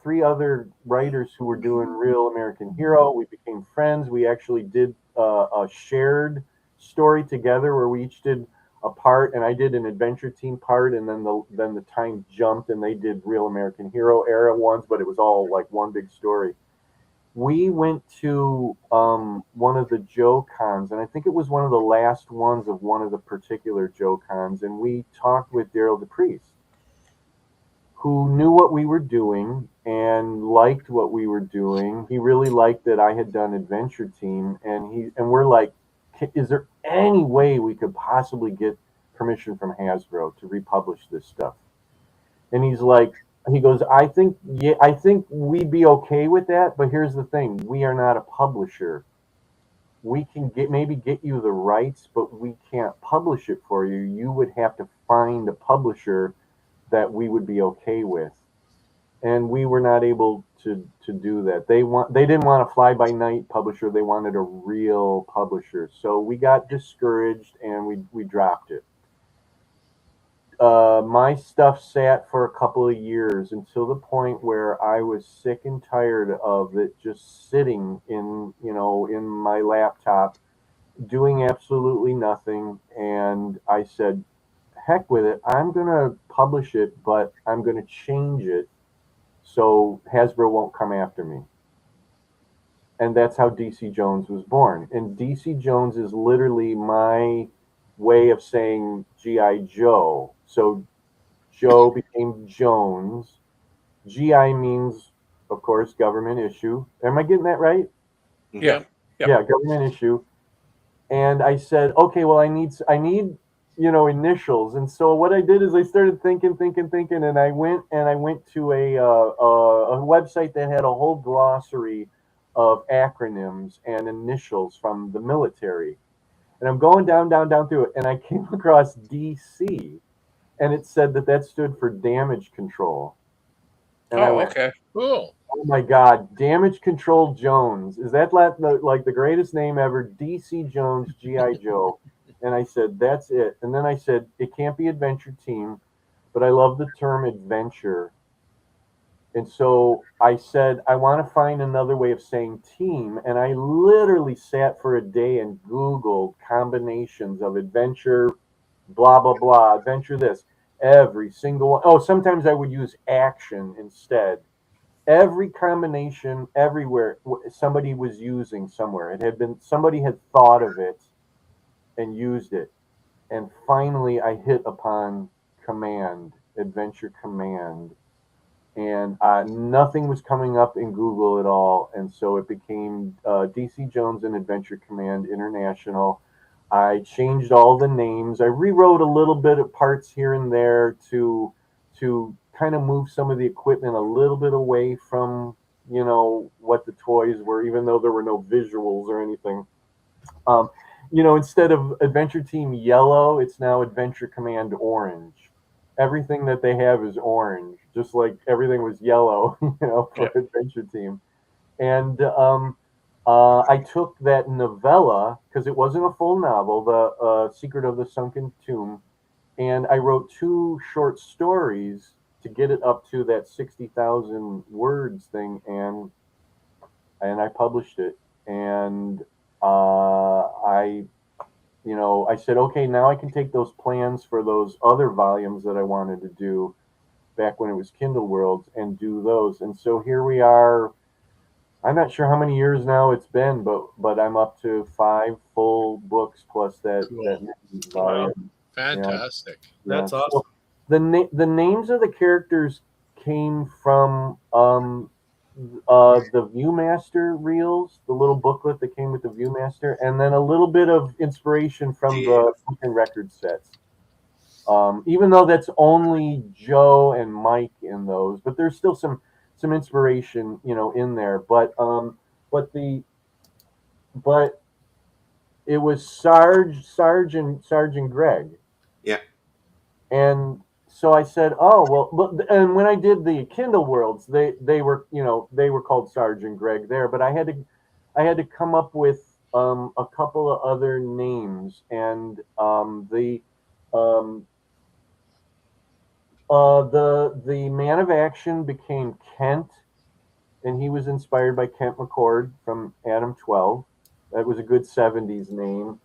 three other writers who were doing Real American Hero. We became friends. We actually did a shared story together where we each did a part, and I did an Adventure Team part, and then the time jumped and they did Real American Hero era ones, but it was all like one big story. We went to one of the Joe Cons, and I think it was one of the last ones of one of the particular Joe Cons, and we talked with Daryl DePriest, who knew what we were doing and liked what we were doing. He really liked that I had done Adventure Team, and we're like, is there any way we could possibly get permission from Hasbro to republish this stuff? And he goes, I think we'd be okay with that, but here's the thing: we are not a publisher. We can maybe get you the rights, but we can't publish it for you. You would have to find a publisher that we would be okay with, and we were not able to do that. They didn't want a fly by night publisher. They wanted a real publisher. So we got discouraged and we dropped it. My stuff sat for a couple of years until the point where I was sick and tired of it just sitting in my laptop doing absolutely nothing. And I said, heck with it. I'm going to publish it, but I'm going to change it so Hasbro won't come after me. And that's how DC Jones was born. And DC Jones is literally my way of saying G.I. Joe. So Joe became Jones. GI means, of course, government issue. Am I getting that right? Yeah. Yep. Yeah, government issue. And I said, okay, well, I need, initials. And so what I did is I started thinking, and I went to a website that had a whole glossary of acronyms and initials from the military. And I'm going down through it, and I came across DC, and it said that stood for damage control. And I Oh, went, okay. Cool. oh my God, Damage Control Jones. Is that like the greatest name ever? DC Jones, G.I. Joe. And I said, that's it. And then I said, it can't be Adventure Team, but I love the term adventure. And so I said, I want to find another way of saying team. And I literally sat for a day and Googled combinations of adventure, blah, blah, blah, adventure this, every single one. Oh, sometimes I would use action instead. Every combination everywhere somebody was using somewhere. It had been, somebody had thought of it and used it. And finally I hit upon command, adventure command, and nothing was coming up in Google at all. And so it became DC Jones and Adventure Command International. I changed all the names. I rewrote a little bit of parts here and there to kind of move some of the equipment a little bit away from what the toys were, even though there were no visuals or anything. Um, instead of Adventure Team Yellow, it's now Adventure Command Orange. Everything that they have is orange, just like everything was yellow, for Adventure Team. And I took that novella, because it wasn't a full novel, the Secret of the Sunken Tomb, and I wrote 2 short stories to get it up to that 60,000 words thing, and I published it. And I said, okay, now I can take those plans for those other volumes that I wanted to do back when it was Kindle Worlds and do those. And so here we are. I'm not sure how many years now it's been, but I'm up to 5 full books plus that volume. Wow. Fantastic. That's So awesome. the names of the characters came from the Viewmaster reels, the little booklet that came with the Viewmaster, and then a little bit of inspiration from the book and record sets. Even though that's only Joe and Mike in those, but there's still some inspiration, in there. But it was Sarge and Greg. Yeah. And so I said, oh well, and when I did the Kindle Worlds, they were called Sarge and Greg there, but I had to come up with a couple of other names, and the Man of Action became Kent, and he was inspired by Kent McCord from Adam 12. That was a good 70s name.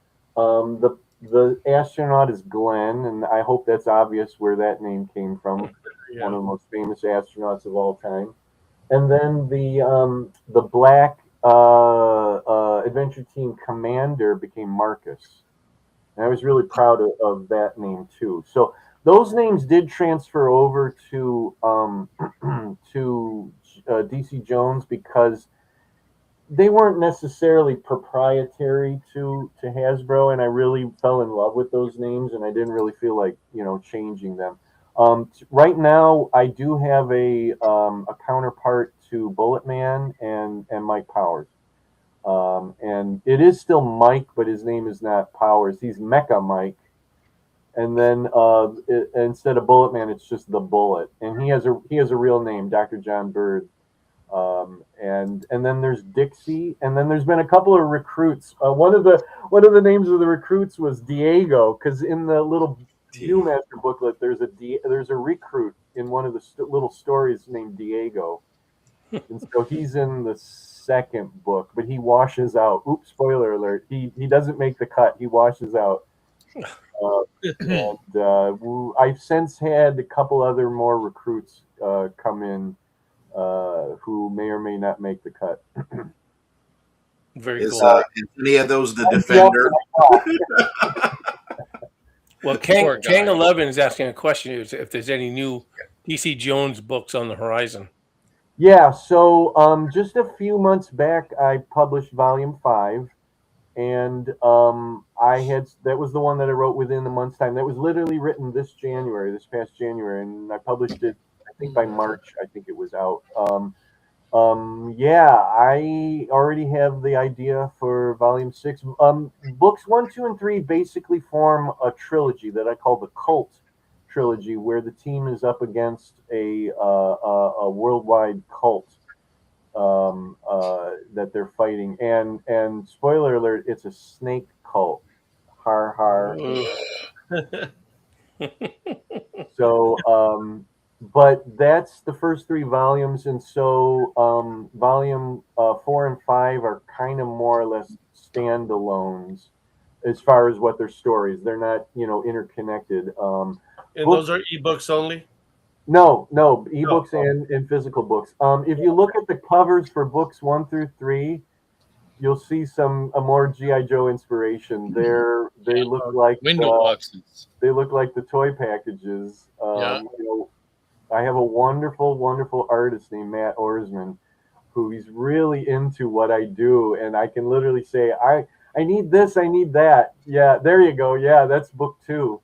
The astronaut is Glenn, and I hope that's obvious where that name came from. Yeah. One of the most famous astronauts of all time. And then the black Adventure Team commander became Marcus. And I was really proud of that name too. So those names did transfer over to to DC Jones because they weren't necessarily proprietary to Hasbro, and I really fell in love with those names, and I didn't really feel like changing them. Right now, I do have a counterpart to Bullet Man and Mike Powers. And it is still Mike, but his name is not Powers. He's Mecha Mike. And then instead of Bullet Man, it's just the Bullet. And he has a real name, Dr. John Bird. And then there's Dixie, and then there's been a couple of recruits. One of the names of the recruits was Diego, because in the little Viewmaster booklet, there's a recruit in one of the little stories named Diego. And so he's in the second book, but he washes out. Oops, spoiler alert. He doesn't make the cut. He washes out. And I've since had a couple other more recruits come in who may or may not make the cut. Very Is cool. any of those the Defender? Well, Poor guy. Kang 11 is asking a question: if there's any new DC Jones books on the horizon. Yeah, so just a few months back, I published Volume 5, and that was the one that I wrote within a month's time. That was literally written this past January, and I published it, I think by March, I think it was out. Yeah, I already have the idea for Volume 6. Books 1, 2, and 3 basically form a trilogy that I call the Cult trilogy, where the team is up against a worldwide cult that they're fighting. And spoiler alert, it's a snake cult. Har har. So, but that's the first 3 volumes, and so volume 4 and 5 are kind of more or less standalones as far as what their stories. They're not, interconnected. And those are ebooks only? No, ebooks and physical books. If you look at the covers for books 1 through 3, you'll see a more GI Joe inspiration. They look like window boxes. They look like the toy packages. I have a wonderful, wonderful artist named Matt Orsman, who he's really into what I do, and I can literally say, I need this, I need that. Yeah, there you go. Yeah, that's book 2.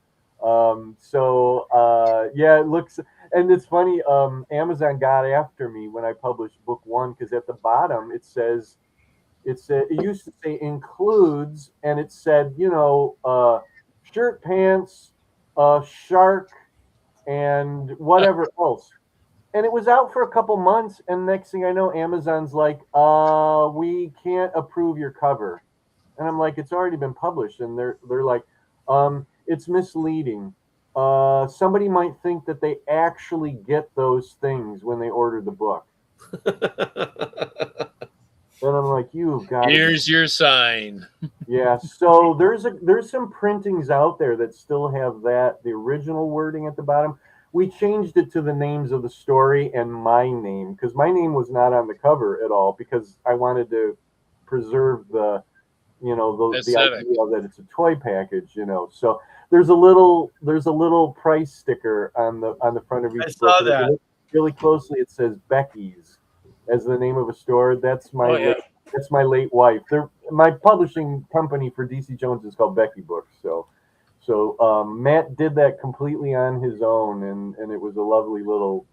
Yeah, it looks, and it's funny. Amazon got after me when I published book 1, because at the bottom it used to say includes, and it said, shirt, pants, shark, and whatever else. And it was out for a couple months, and next thing I know, Amazon's like, we can't approve your cover. And I'm like, it's already been published. And they're like, it's misleading. Somebody might think that they actually get those things when they order the book. And I'm like, you've got Here's your sign. Yeah, so there's some printings out there that still have the original wording at the bottom. We changed it to the names of the story and my name, because my name was not on the cover at all, because I wanted to preserve the idea that it's a toy package, So there's a little price sticker on the front of each book. I saw that. If you look really closely, it says Becky's as the name of a store. That's my that's my late wife. My publishing company for DC Jones is called Becky Books. So Matt did that completely on his own, and it was a lovely little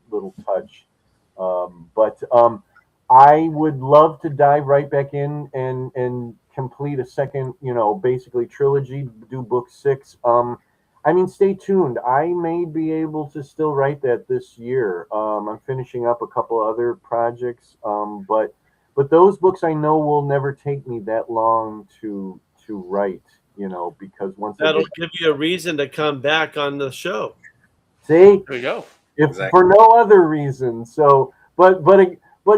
touch. But I would love to dive right back in and complete a second, basically trilogy, do book 6. Stay tuned. I may be able to still write that this year. I'm finishing up a couple other projects, but those books I know will never take me that long to write, because once that'll give you a reason to come back on the show. See, there you go. If for no other reason. So, but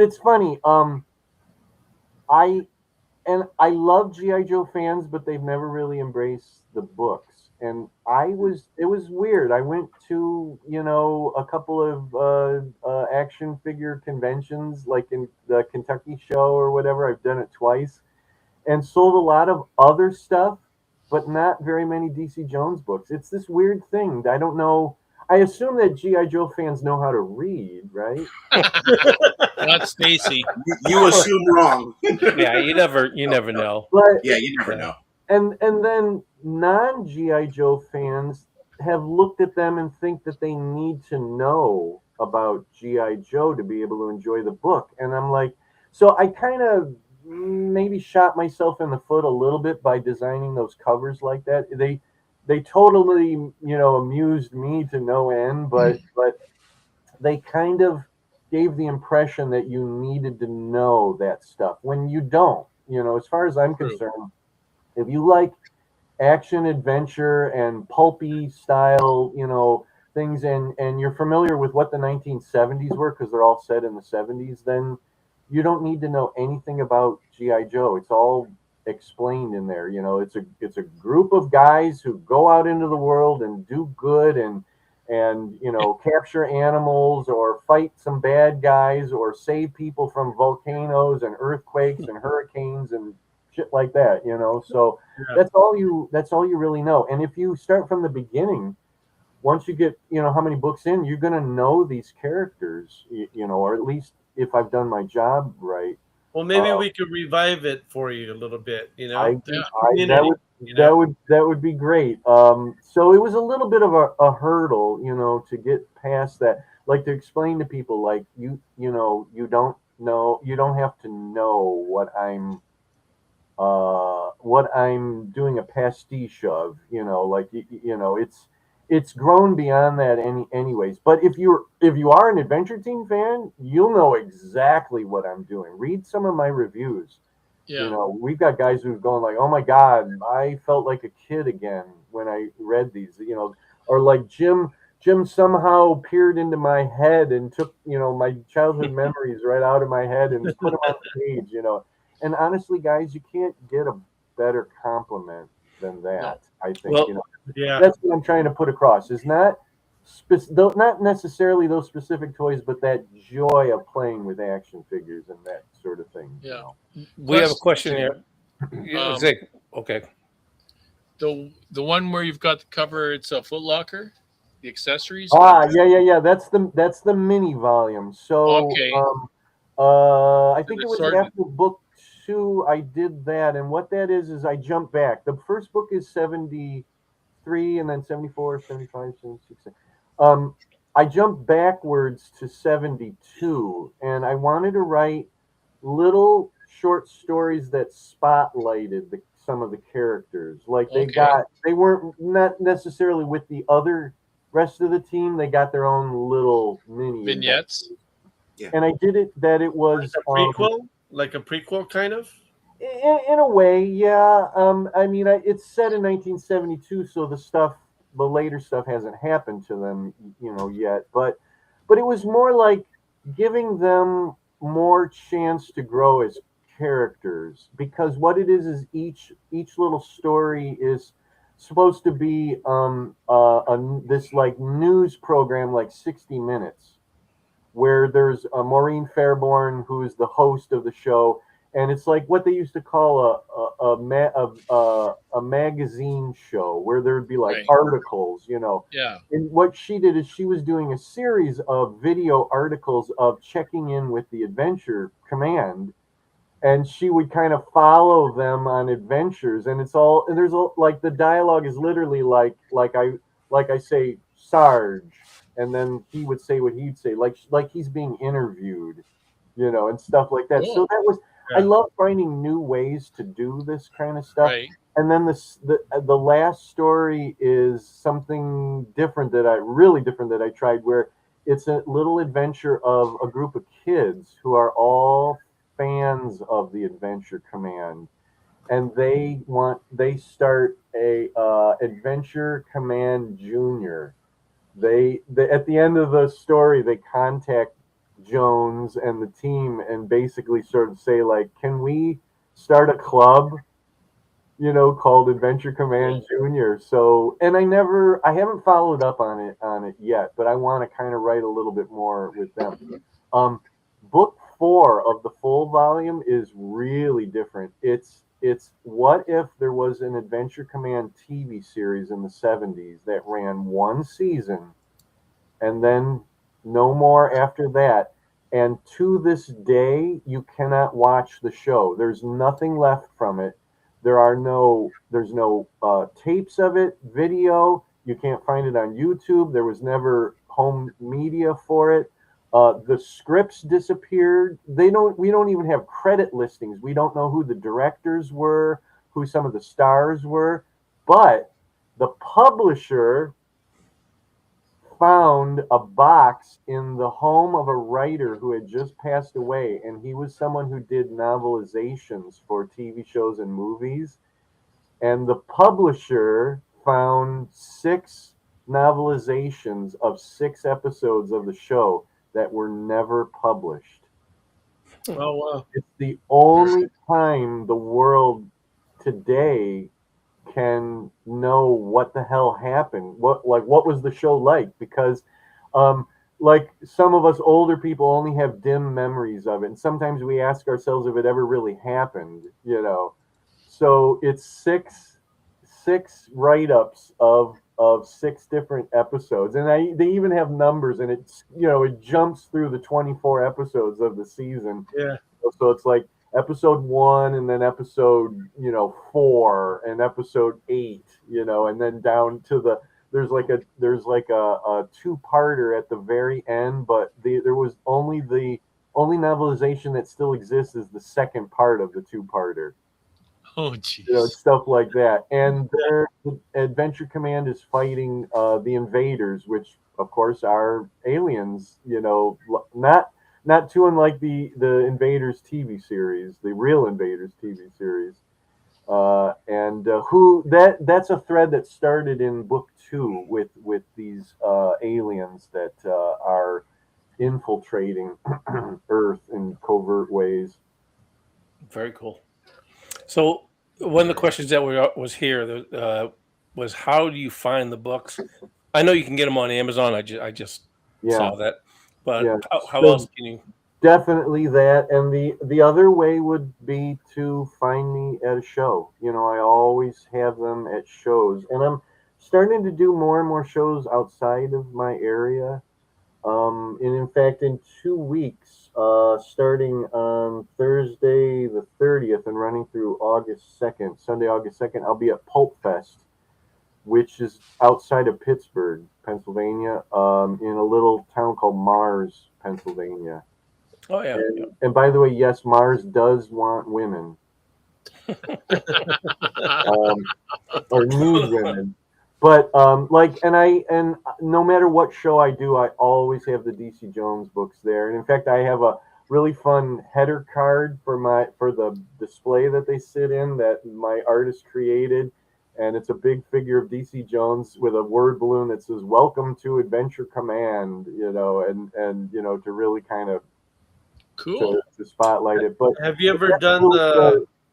it's funny. I love GI Joe fans, but they've never really embraced the books. And it was weird. I went to, a couple of action figure conventions, like in the Kentucky show or whatever. I've done it twice, and sold a lot of other stuff, but not very many DC Jones books. It's this weird thing. I don't know. I assume that GI Joe fans know how to read, right? Not Stacy. You assume wrong. Yeah, you never know. But yeah, you never know. And then non-GI Joe fans have looked at them and think that they need to know about GI Joe to be able to enjoy the book. And I'm like, so I kind of maybe shot myself in the foot a little bit by designing those covers like that. They totally, amused me to no end, but they kind of gave the impression that you needed to know that stuff when you don't. As far as I'm concerned, if you like action, adventure, and pulpy style, things, and you're familiar with what the 1970s were, because they're all set in the 70s, then you don't need to know anything about GI Joe. It's all explained in there. It's a group of guys who go out into the world and do good and capture animals or fight some bad guys or save people from volcanoes and earthquakes and hurricanes and shit like that, So Yeah. that's all you really know. And if you start from the beginning, once you get how many books in, you're gonna know these characters, or at least if I've done my job right. Well, maybe we could revive it for you a little bit. I, Through the I that community. would that would be great. So it was a little bit of a hurdle, to get past that, like to explain to people, like you don't have to know what I'm doing a pastiche of, like it's grown beyond that anyways. But if you are an Adventure Team fan, you'll know exactly what I'm doing. Read some of my reviews. Yeah. We've got guys who've gone like, "Oh my God, I felt like a kid again when I read these." Or like Jim somehow peered into my head and took my childhood memories right out of my head and put them on the page. And honestly, guys, you can't get a better compliment than that. No. I think Well, Yeah. that's what I'm trying to put across. Is not not necessarily those specific toys, but that joy of playing with action figures and that sort of thing. Yeah. we have a Question. question here. Yeah, Um, Zig. Okay. The one where you've got the cover, it's a Foot Locker, the accessories. Yeah. That's the mini volume. So Okay. I think The it was assortment. after book 2 I did that, and what that is I jump back. The first book is 73, and then 74, 75, 76. I jumped backwards to 72, and I wanted to write little short stories that spotlighted some of the characters. Like Okay. they weren't not necessarily with the other rest of the team. They got their own little mini Vignettes. adventures. Yeah. And I did it that it was Like a prequel, kind of. in a way, yeah. I mean, it's set in 1972, so the later stuff hasn't happened to them, yet. But it was more like giving them more chance to grow as characters, because what it is each little story is supposed to be this like news program, like 60 Minutes, where there's Maureen Fairborn, who is the host of the show, and it's like what they used to call a magazine show, where there would be like Right. articles, Yeah. And what she did is she was doing a series of video articles of checking in with the Adventure Command, and she would kind of follow them on adventures, and like the dialogue is literally like I say Sarge, and then he would say what he'd say, like he's being interviewed, and stuff like that. So Cool. I love finding new ways to do this kind of stuff. Right. And then the last story is something really different that I tried, where it's a little adventure of a group of kids who are all fans of the Adventure Command, and they start a Adventure Command Junior. They at the end of the story, they contact Jones and the team and basically sort of say, like, can we start a club, called Adventure Command Junior? So, and I haven't followed up on it yet, but I want to kind of write a little bit more with them. Book 4 of the full volume is really different. It's what if there was an Adventure Command TV series in the 70s that ran one season and then no more after that. And to this day, you cannot watch the show. There's nothing left from it. There's no tapes of it, video. You can't find it on YouTube. There was never home media for it. The scripts disappeared. We don't even have credit listings. We don't know who the directors were, who some of the stars were. But the publisher found a box in the home of a writer who had just passed away, and he was someone who did novelizations for TV shows and movies. And the publisher found 6 novelizations of 6 episodes of the show that were never published. Oh wow! It's the only time the world today can know what the hell happened. What was the show like? Because like some of us older people only have dim memories of it, and sometimes we ask ourselves if it ever really happened. so it's six write-ups of 6 different episodes, and they even have numbers, and it's it jumps through the 24 episodes of the season. Yeah. So it's like episode 1, and then episode 4, and episode 8, and then down to there's like a 2-parter at the very end, but there was only the only novelization that still exists is the second part of the 2-parter. Oh, jeez. Stuff like that. And their Adventure Command is fighting the invaders, which of course are aliens. Not too unlike the Invaders TV series, the real Invaders TV series. That's a thread that started in book 2 with these aliens that are infiltrating Earth in covert ways. Very cool. So one of the questions that was here was, how do you find the books? I know you can get them on Amazon. I just saw that, but how else can you? Definitely that, and the other way would be to find me at a show. I always have them at shows, and I'm starting to do more and more shows outside of my area. And in fact, in 2 weeks, starting on Thursday the 30th and running through Sunday, August 2nd, I'll be at Pulp Fest, which is outside of Pittsburgh, Pennsylvania, in a little town called Mars, Pennsylvania. Oh, yeah. And by the way, yes, Mars does want women. Or need women. But and no matter what show I do, I always have the DC Jones books there. And in fact, I have a really fun header card for the display that they sit in that my artist created, and it's a big figure of DC Jones with a word balloon that says "Welcome to Adventure Command," and to really kind of cool to spotlight it. But have you ever done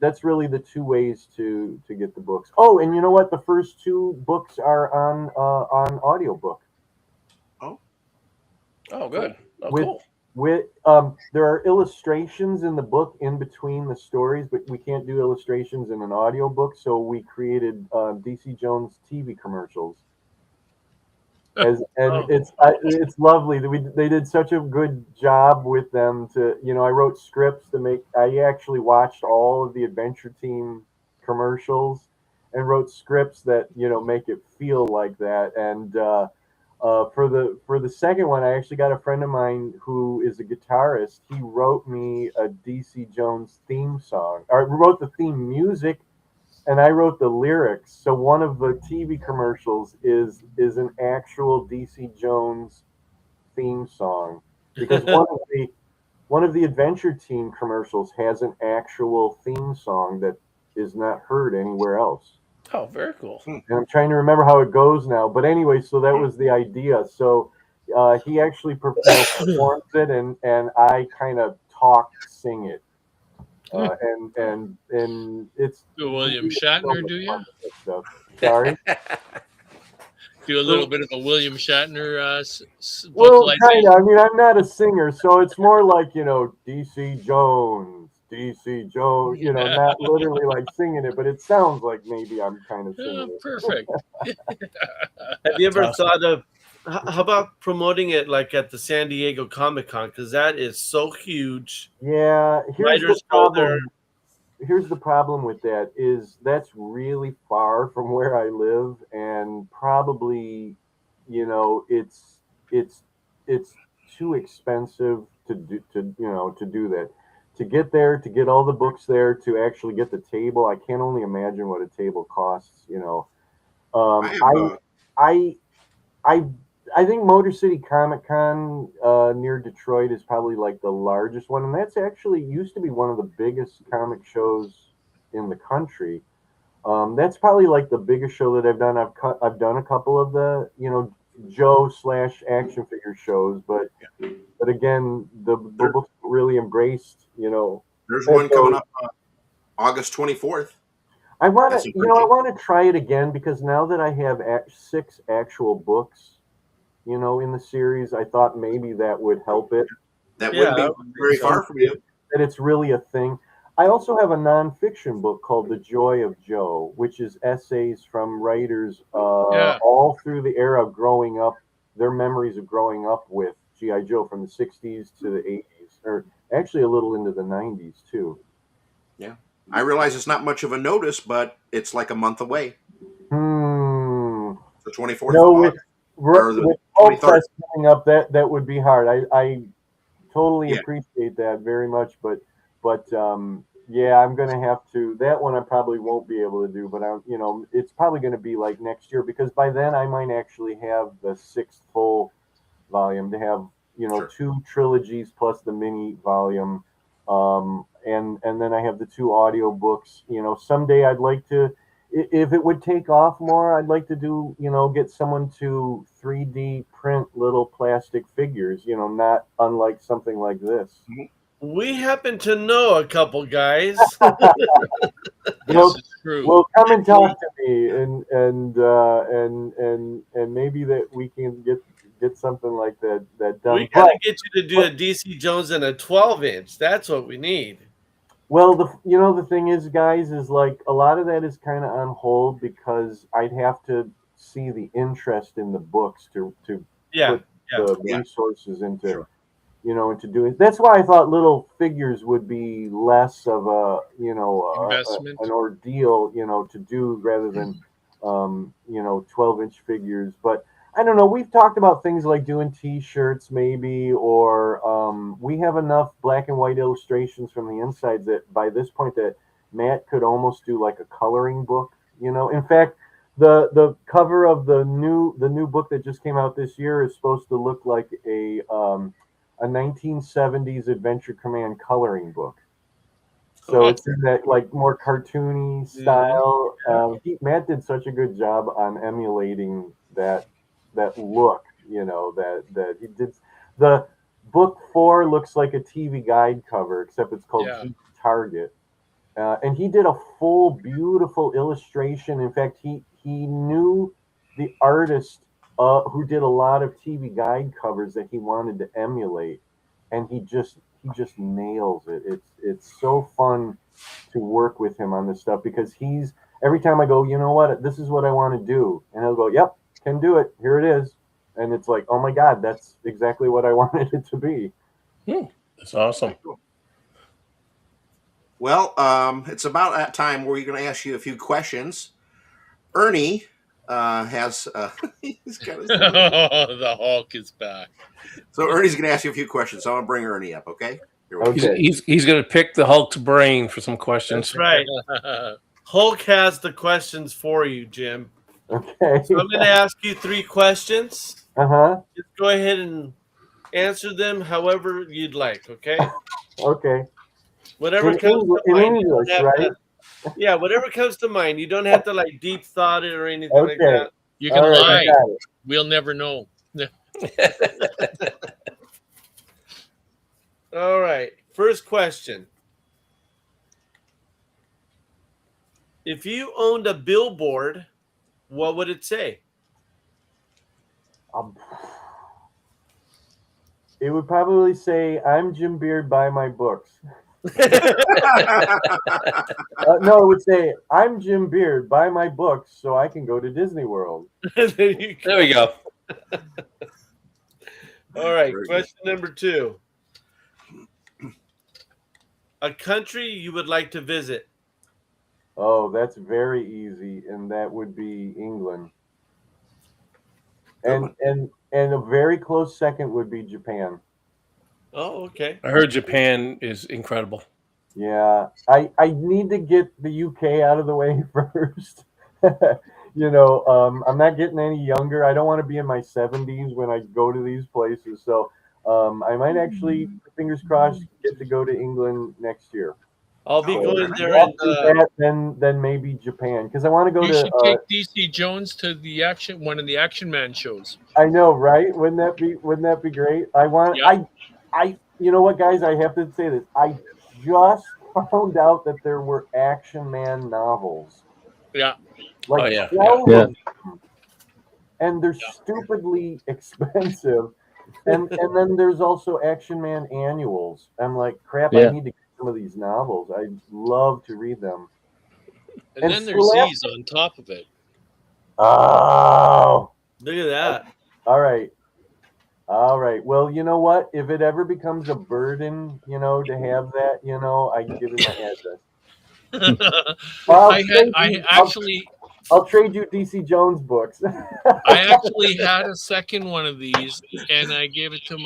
that's really the 2 ways to get the books. Oh, and you know what? The first 2 books are on audiobook. Oh, good. Oh, cool. There are illustrations in the book in between the stories, but we can't do illustrations in an audiobook, so we created DC Jones TV commercials. It's lovely. They did such a good job with them. I wrote scripts to make. I actually watched all of the Adventure Team commercials and wrote scripts that make it feel like that. And for the second one, I actually got a friend of mine who is a guitarist. He wrote me a DC Jones theme song, or wrote the theme music, and I wrote the lyrics. So one of the TV commercials is an actual DC Jones theme song, because one of the Adventure Team commercials has an actual theme song that is not heard anywhere else. Oh, very cool. And I'm trying to remember how it goes now. But anyway, so that was the idea. So he actually performs it, and I kind of sing it. And it's do William Shatner, do you? Stuff. Sorry. Do a little bit of a William Shatner well, kind of. I mean, I'm not a singer, so it's more like DC Jones, not literally like singing it, but it sounds like maybe I'm kind of singing it. Perfect. Have you ever thought of how about promoting it like at the San Diego Comic-Con, because that is so huge? Yeah, here's the problem. Here's the problem with that is that's really far from where I live, and probably it's too expensive to do that. To get there, to get all the books there, to actually get the table, I can't only imagine what a table costs. I think Motor City Comic Con near Detroit is probably like the largest one, and that's actually used to be one of the biggest comic shows in the country. That's probably like the biggest show that I've done. I've done a couple of the Joe / action figure shows, but again, the books really embraced. There's one coming up August 24th. I want to try it again, because now that I have 6 actual books, in the series, I thought maybe that would help it. That wouldn't be very far from you. That it's really a thing. I also have a nonfiction book called The Joy of Joe, which is essays from writers Yeah. all through the era of growing up, their memories of growing up with G.I. Joe from the 60s to the 80s, or actually a little into the 90s too. Yeah. I realize it's not much of a notice, but it's like a month away. The 24th No, of with, August. Or the with Folk 23rd. Fest coming up, that would be hard. I totally Yeah. appreciate that very much, but yeah, I'm gonna have to. That one I probably won't be able to do, but it's probably gonna be like next year because by then I might actually have the 6th full volume to have Sure. 2 trilogies plus the mini volume, and then I have the 2 audio books. Someday I'd like to. If it would take off more, I'd like to do, get someone to 3D print little plastic figures, not unlike something like this. We happen to know a couple guys. Well, This is true. well, come and talk to me, and maybe that we can get something like that done. We got to get you to do a DC Jones and a 12-inch. That's what we need. Well, the thing is, guys, is like a lot of that is kind of on hold because I'd have to see the interest in the books to Yeah, put yeah. the Yeah. resources into Sure. into doing. That's why I thought little figures would be less of a Investment. an ordeal to do rather than 12-inch figures. But I don't know. We've talked about things like doing T-shirts, maybe, or we have enough black and white illustrations from the insides that by this point that Matt could almost do like a coloring book. In fact, the cover of the new book that just came out this year is supposed to look like a 1970s Adventure Command coloring book. So it's in that like more cartoony style. Matt did such a good job on emulating that look. That he did. The book 4 looks like a TV guide cover, except it's called Yeah. TV Target. And he did a full, beautiful illustration. In fact, he knew the artist who did a lot of TV guide covers that he wanted to emulate, and he just nails it. It's so fun to work with him on this stuff because he's every time I go, you know what, this is what I want to do, and he'll go, yep, can do it. Here it is, and it's like, oh my god, that's exactly what I wanted it to be. That's awesome. Well, it's about that time where we're going to ask you a few questions. Ernie has he's got his The Hulk is back. So Ernie's going to ask you a few questions. So I'm going to bring Ernie up, okay? Here we go. Okay. He's going to pick the Hulk's brain for some questions. That's right. Hulk has the questions for you, Jim. Okay. So I'm going to ask you 3 questions. Uh-huh. Just go ahead and answer them however you'd like, okay? Okay. Whatever In comes to in mind. You English, don't have right? yeah, whatever comes to mind. You don't have to like deep thought it or anything like Okay. that. You can All right, lie. I got it. We'll never know. All right. First question. If you owned a billboard, what would it say? It would probably say, "I'm Jim Beard, buy my books." No, it would say, "I'm Jim Beard, buy my books so I can go to Disney World." There you go. There we go. All right. Very Question number 2. A country you would like to visit. Oh, that's very easy, and that would be England. And a very close second would be Japan. Oh, okay. I heard Japan is incredible. Yeah, I need to get the UK out of the way first. I'm not getting any younger. I don't want to be in my 70s when I go to these places. So I might actually, fingers crossed, get to go to England next year. I'll be going there. After that, then maybe Japan, because I want to go You to. should take DC Jones to one of the Action Man shows. I know, right? Wouldn't that be great? I want. Yeah. I. You know what, guys? I have to say this. I just found out that there were Action Man novels. Yeah. Like Oh, yeah. 12 Yeah. of them. And they're stupidly expensive. And then there's also Action Man annuals. I'm like, crap, Yeah. I need to get some of these novels. I love to read them. And then there's Z's on top of it. Oh, Look at that. all right. All right. Well, you know what? If it ever becomes a burden, to have that, I can give you my address. I'll trade you DC Jones books. I actually had a second one of these, and I gave it to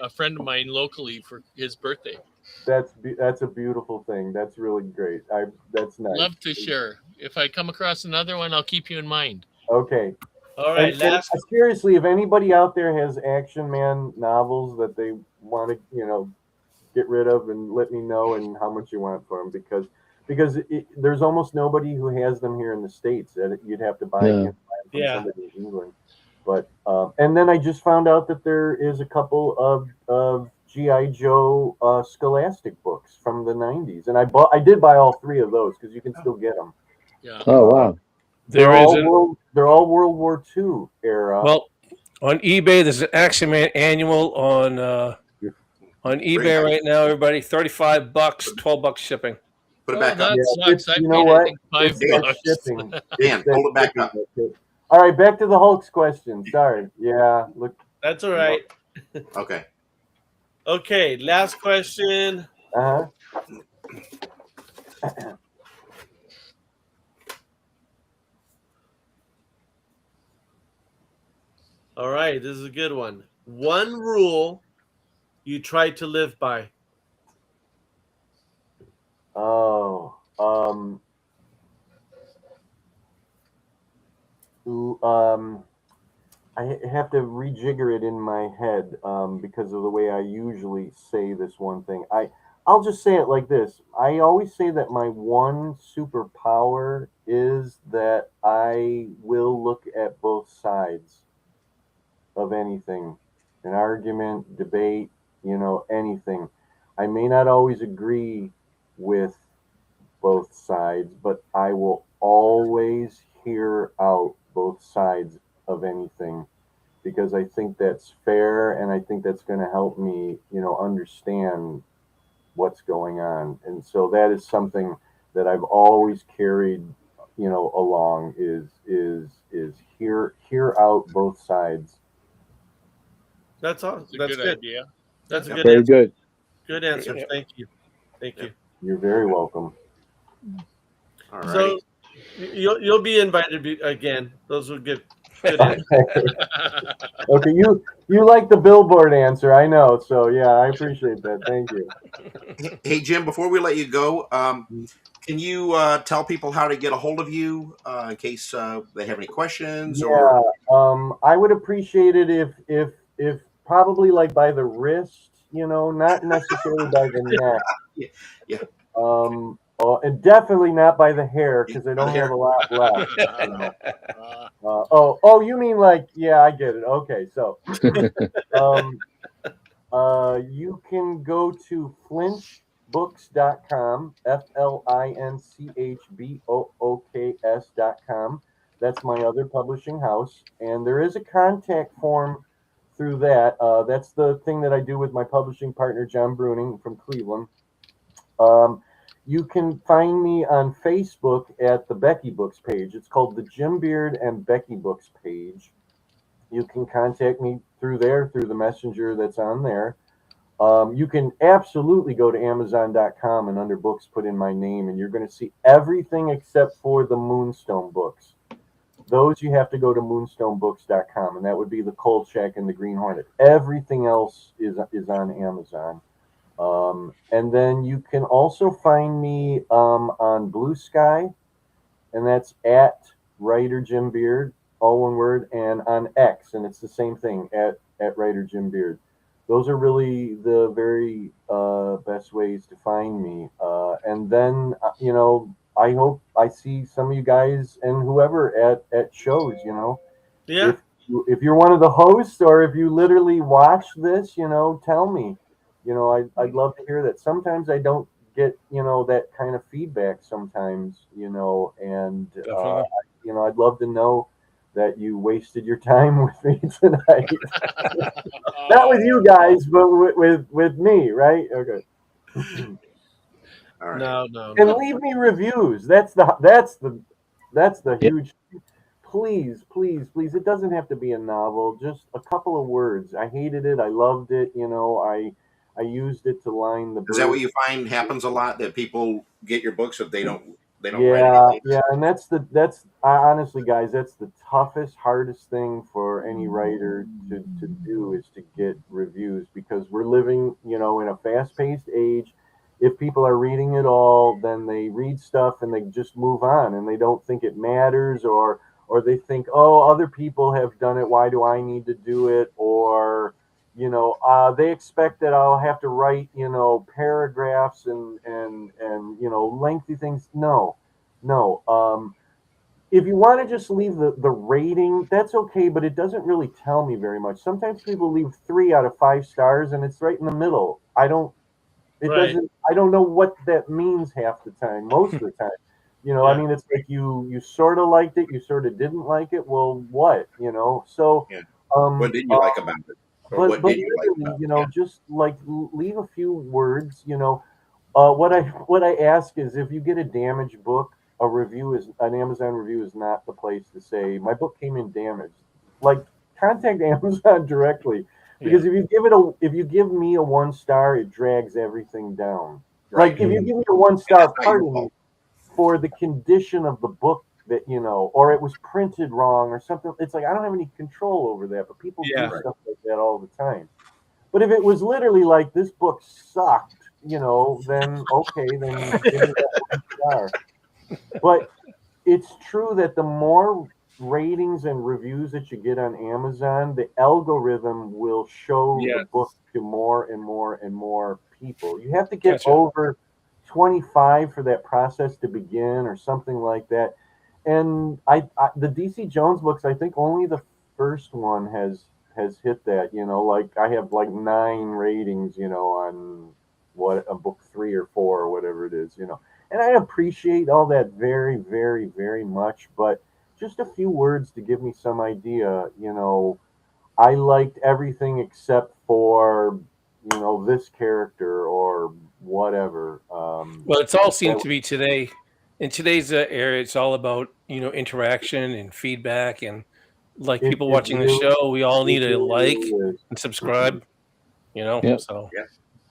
a friend of mine locally for his birthday. That's a beautiful thing. That's really great. That's nice. Love to share. If I come across another one, I'll keep you in mind. Okay. All right. And seriously, if anybody out there has Action Man novels that they want to, get rid of, and let me know and how much you want for them, because there's almost nobody who has them here in the States. That you'd have to buy them from somebody in England. But and then I just found out that there is a couple of G.I. Joe Scholastic books from the 90s, and I did buy all 3 of those because you can still get them. Yeah. Oh wow. They're all World War II era. Well, on eBay, there's an Action Man annual on eBay right now. Everybody, $35, $12 shipping. Put it back up. That sucks. I paid, I think, $5. Shipping. Dan, hold it back up. All right, back to the Hulk's question. Sorry. Yeah, look. That's all right. Okay. Okay, last question. Uh-huh. All right, this is a good one. One rule you try to live by. Oh, I have to rejigger it in my head because of the way I usually say this one thing. I'll just say it like this. I always say that my one superpower is that I will look at both sides of anything, an argument, debate, anything. I may not always agree with both sides, but I will always hear out both sides of anything because I think that's fair and I think that's going to help me, understand what's going on. And so that is something that I've always carried, along is hear out both sides. That's all. That's a good idea. That's a good Very answer. good. Good answer. Thank you. Thank you. You're very welcome. All right. So you'll be invited again. Those were good answers. Okay, you like the billboard answer, I know. So yeah, I appreciate that. Thank you. Hey Jim, before we let you go, can you tell people how to get a hold of you in case they have any questions? Yeah, I would appreciate it if probably like by the wrist, not necessarily by the neck. Yeah. And definitely not by the hair because I don't have a lot left. You mean like, yeah, I get it. Okay, so you can go to flinchbooks.com, FLINCHBOOKS.com. That's my other publishing house, and there is a contact form through that. That's the thing that I do with my publishing partner John Bruning from Cleveland. You can find me on Facebook at the Becky Books page. It's called the Jim Beard and Becky Books page. You can contact me through there, through the messenger that's on there. You can absolutely go to Amazon.com and under books put in my name, and you're going to see everything except for the Moonstone books. Those you have to go to moonstonebooks.com, and that would be the Kolchak and the Green Hornet. Everything else is on Amazon. And then you can also find me on Blue Sky, and that's at Writer Jim Beard, all one word, and on X, and it's the same thing, at Writer Jim Beard. Those are really the very best ways to find me. And then, I hope I see some of you guys and whoever at shows, Yeah. If you're one of the hosts or if you literally watch this, tell me. I'd love to hear that. Sometimes I don't get, that kind of feedback sometimes, and, I'd love to know that you wasted your time with me tonight. Not with you guys, but with me, right? Okay. All right. No. And leave me reviews. That's the huge. Please, please, please. It doesn't have to be a novel. Just a couple of words. I hated it. I loved it. I used it to line the. Is that what bridge. you find happens a lot, that people get your books if they don't write Yeah, anything? yeah, and honestly, guys, that's the toughest, hardest thing for any writer to do is to get reviews, because we're living, in a fast-paced age. If people are reading it all, then they read stuff and they just move on, and they don't think it matters, or they think, oh, other people have done it, why do I need to do it? Or they expect that I'll have to write, paragraphs and lengthy things. No. If you want to just leave the rating, that's okay, but it doesn't really tell me very much. Sometimes people leave 3 out of 5 stars, and it's right in the middle. I don't know what that means half the time, most of the time. I mean, it's like you sort of liked it, you sort of didn't like it. Well, what, So, Yeah. What did you like about it? Or what did you like about it? just like leave a few words. What I ask is, if you get a damaged book, an Amazon review is not the place to say my book came in damaged. Like, contact Amazon directly, because if you give me a 1 star, it drags everything down. Right. Like, if you give me a 1 star, pardon me, for the condition of the book, that or it was printed wrong or something, it's like I don't have any control over that, but people do stuff like that all the time. But if it was literally like, this book sucked, then okay, then give me that 1 star. But it's true that the more ratings and reviews that you get on Amazon, the algorithm will show the book to more and more and more people. You have to get over 25 for that process to begin, or something like that. And the DC Jones books, I think only the first one has hit that. Like, I have like 9 ratings, on what, a book 3 or 4 or whatever it is, And I appreciate all that very, very, very much, but just a few words to give me some idea. I liked everything except for this character or whatever. Well, it's all seemed to be today. In today's era, it's all about interaction and feedback, and like people watching the show, we all need to like and subscribe. So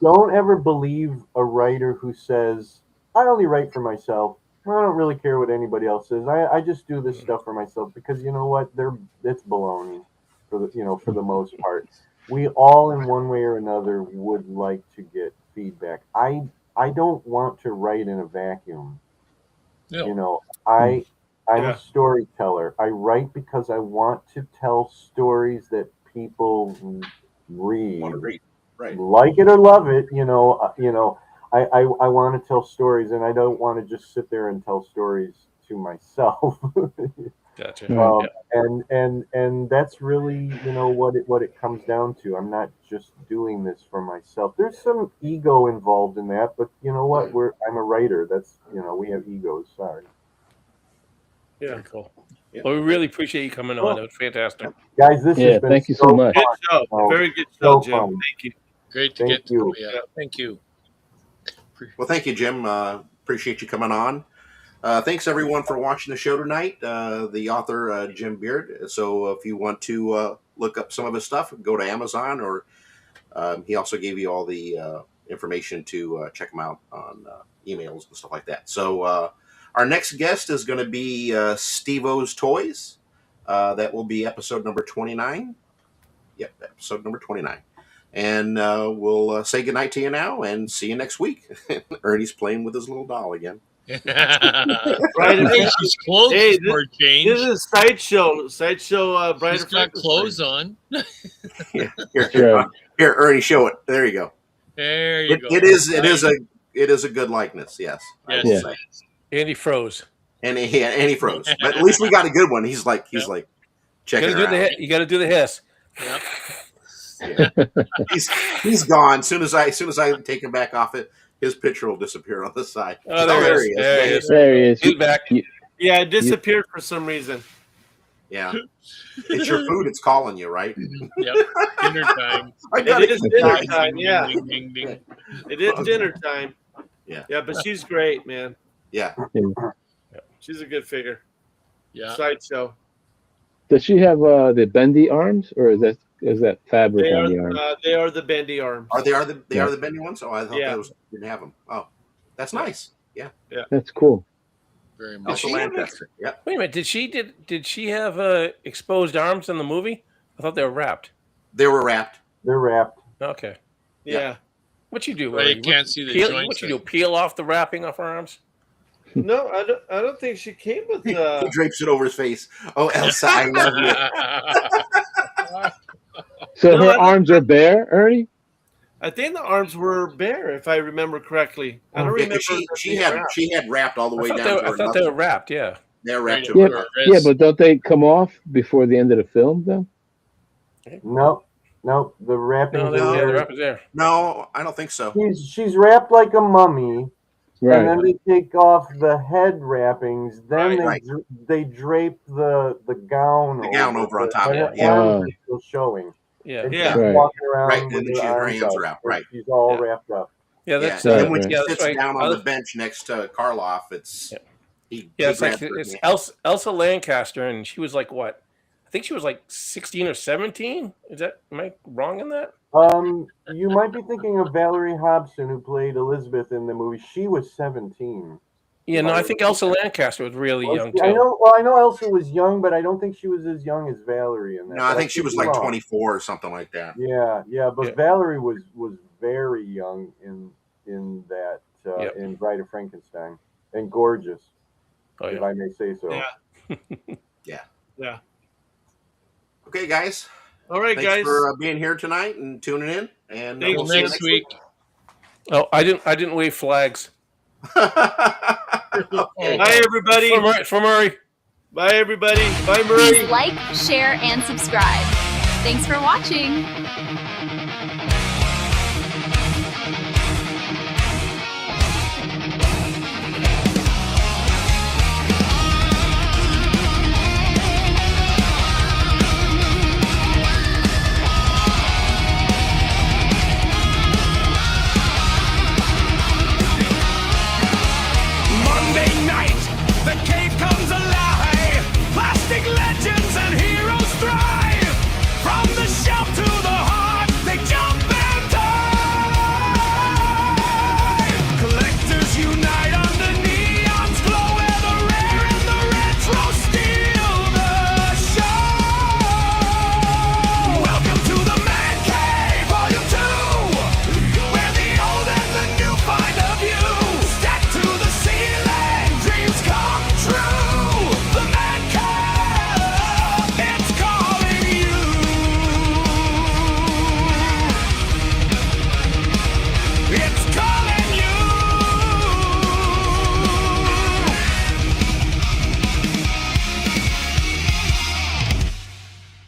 don't ever believe a writer who says, I only write for myself. I don't really care what anybody else says. I just do this stuff for myself, because you know what? It's baloney for the most part. We all, in one way or another, would like to get feedback. I don't want to write in a vacuum. No. I'm a storyteller. I write because I want to tell stories that people read. Want to read, right? Like it or love it, I want to tell stories, and I don't want to just sit there and tell stories to myself. Gotcha. And that's really, what it comes down to. I'm not just doing this for myself. There's some ego involved in that, but you know what? I'm a writer. That's, we have egos. Sorry. Yeah. Very cool. Yeah. Well, we really appreciate you coming on. It was fantastic. Guys, this has been thank you so much. Good show. Very good show, Jim. Fun. Thank you. Great to Thank get you. to. Yeah. Thank you. Well, thank you, Jim. Appreciate you coming on. Thanks, everyone, for watching the show tonight. The author, Jim Beard. So if you want to look up some of his stuff, go to Amazon, or he also gave you all the information to check him out on emails and stuff like that. So our next guest is going to be Steve-O's Toys. That will be episode number 29. Yep, episode number 29. And we'll say goodnight to you now and see you next week. Ernie's playing with his little doll again. Right, she's clothes for a change. This is sideshow. Brighter. She's got clothes on. Here, Ernie, show it. There you go. There you go. It is a good likeness. Yes. Yes. I will say. And he froze. And he froze. But at least we got a good one. He's like checking it out. You got to do the hiss. Yep. Yeah. he's gone. As soon as I take him back off it, his picture will disappear on the side. Oh, there he is. There he is. He's back. Yeah, it disappeared for some reason. Yeah. It's your food. It's calling you, right? Yep. Dinner time. It is dinner time. Yeah. Ding, ding, ding. It is dinner time. Yeah, but she's great, man. Yeah. She's a good figure. Yeah. Sideshow. Does she have the bendy arms, or is that fabric They on are the arm? they are the bendy arms. They are the bendy ones? Oh, I thought those didn't have them. Oh, that's nice. Yeah. That's cool. Very Also much. she have Lancaster. Yeah. Wait a minute. Did she have exposed arms in the movie? I thought they were wrapped. They were wrapped. They're wrapped. Okay. Yeah. What you do? Well, you Ernie? can't see the peel, joints What you then. do? Peel off the wrapping off her arms? No, I don't think she came with He drapes it over his face. Oh, Elsa, I love you. So No, her arms are bare, Ernie? I think the arms were bare, if I remember correctly. I don't Yeah, remember. she had wrapped all the way down to her I thought they knuckles. were wrapped. Yeah. They're wrapped to Yeah, her. yeah, but don't they come off before the end of the film, though? No, the wrappings No, are the there. wrap is there. No, I don't think so. She's wrapped like a mummy, Right. and then they take off the head wrappings. Then Right. they drape the gown. The gown over on top and of her it, yeah. arms are still showing. Yeah. And Yeah. she's Right. walking around Right, with and then her her hands arms are out. out, right. She's all Yeah. wrapped up. Yeah, that's And right, then when right. she Yeah, sits that's right. down on the bench next to Karloff, it's he Yeah, it's grabs like her it's hand. Elsa Lancaster, and she was like what? I think she was like 16 or 17. Am I wrong in that? You might be thinking of Valerie Hobson, who played Elizabeth in the movie. She was 17. Yeah, no, I think Elsa Lancaster was really young too. I know Elsa was young, but I don't think she was as young as Valerie in that. No, I But think she was could be like wrong. 24 or something like that. Yeah, but Yeah. Valerie was very young in that Yep. in Bride of Frankenstein, and gorgeous, Oh if yeah. I may say so. Yeah. Okay, guys. All right, Thanks guys. for being here tonight and tuning in. And Thanks. we'll see you Next week. Oh, I didn't wave flags. Okay. Bye, everybody. For Murray. Bye, everybody. Bye, Murray. Please like, share, and subscribe. Thanks for watching.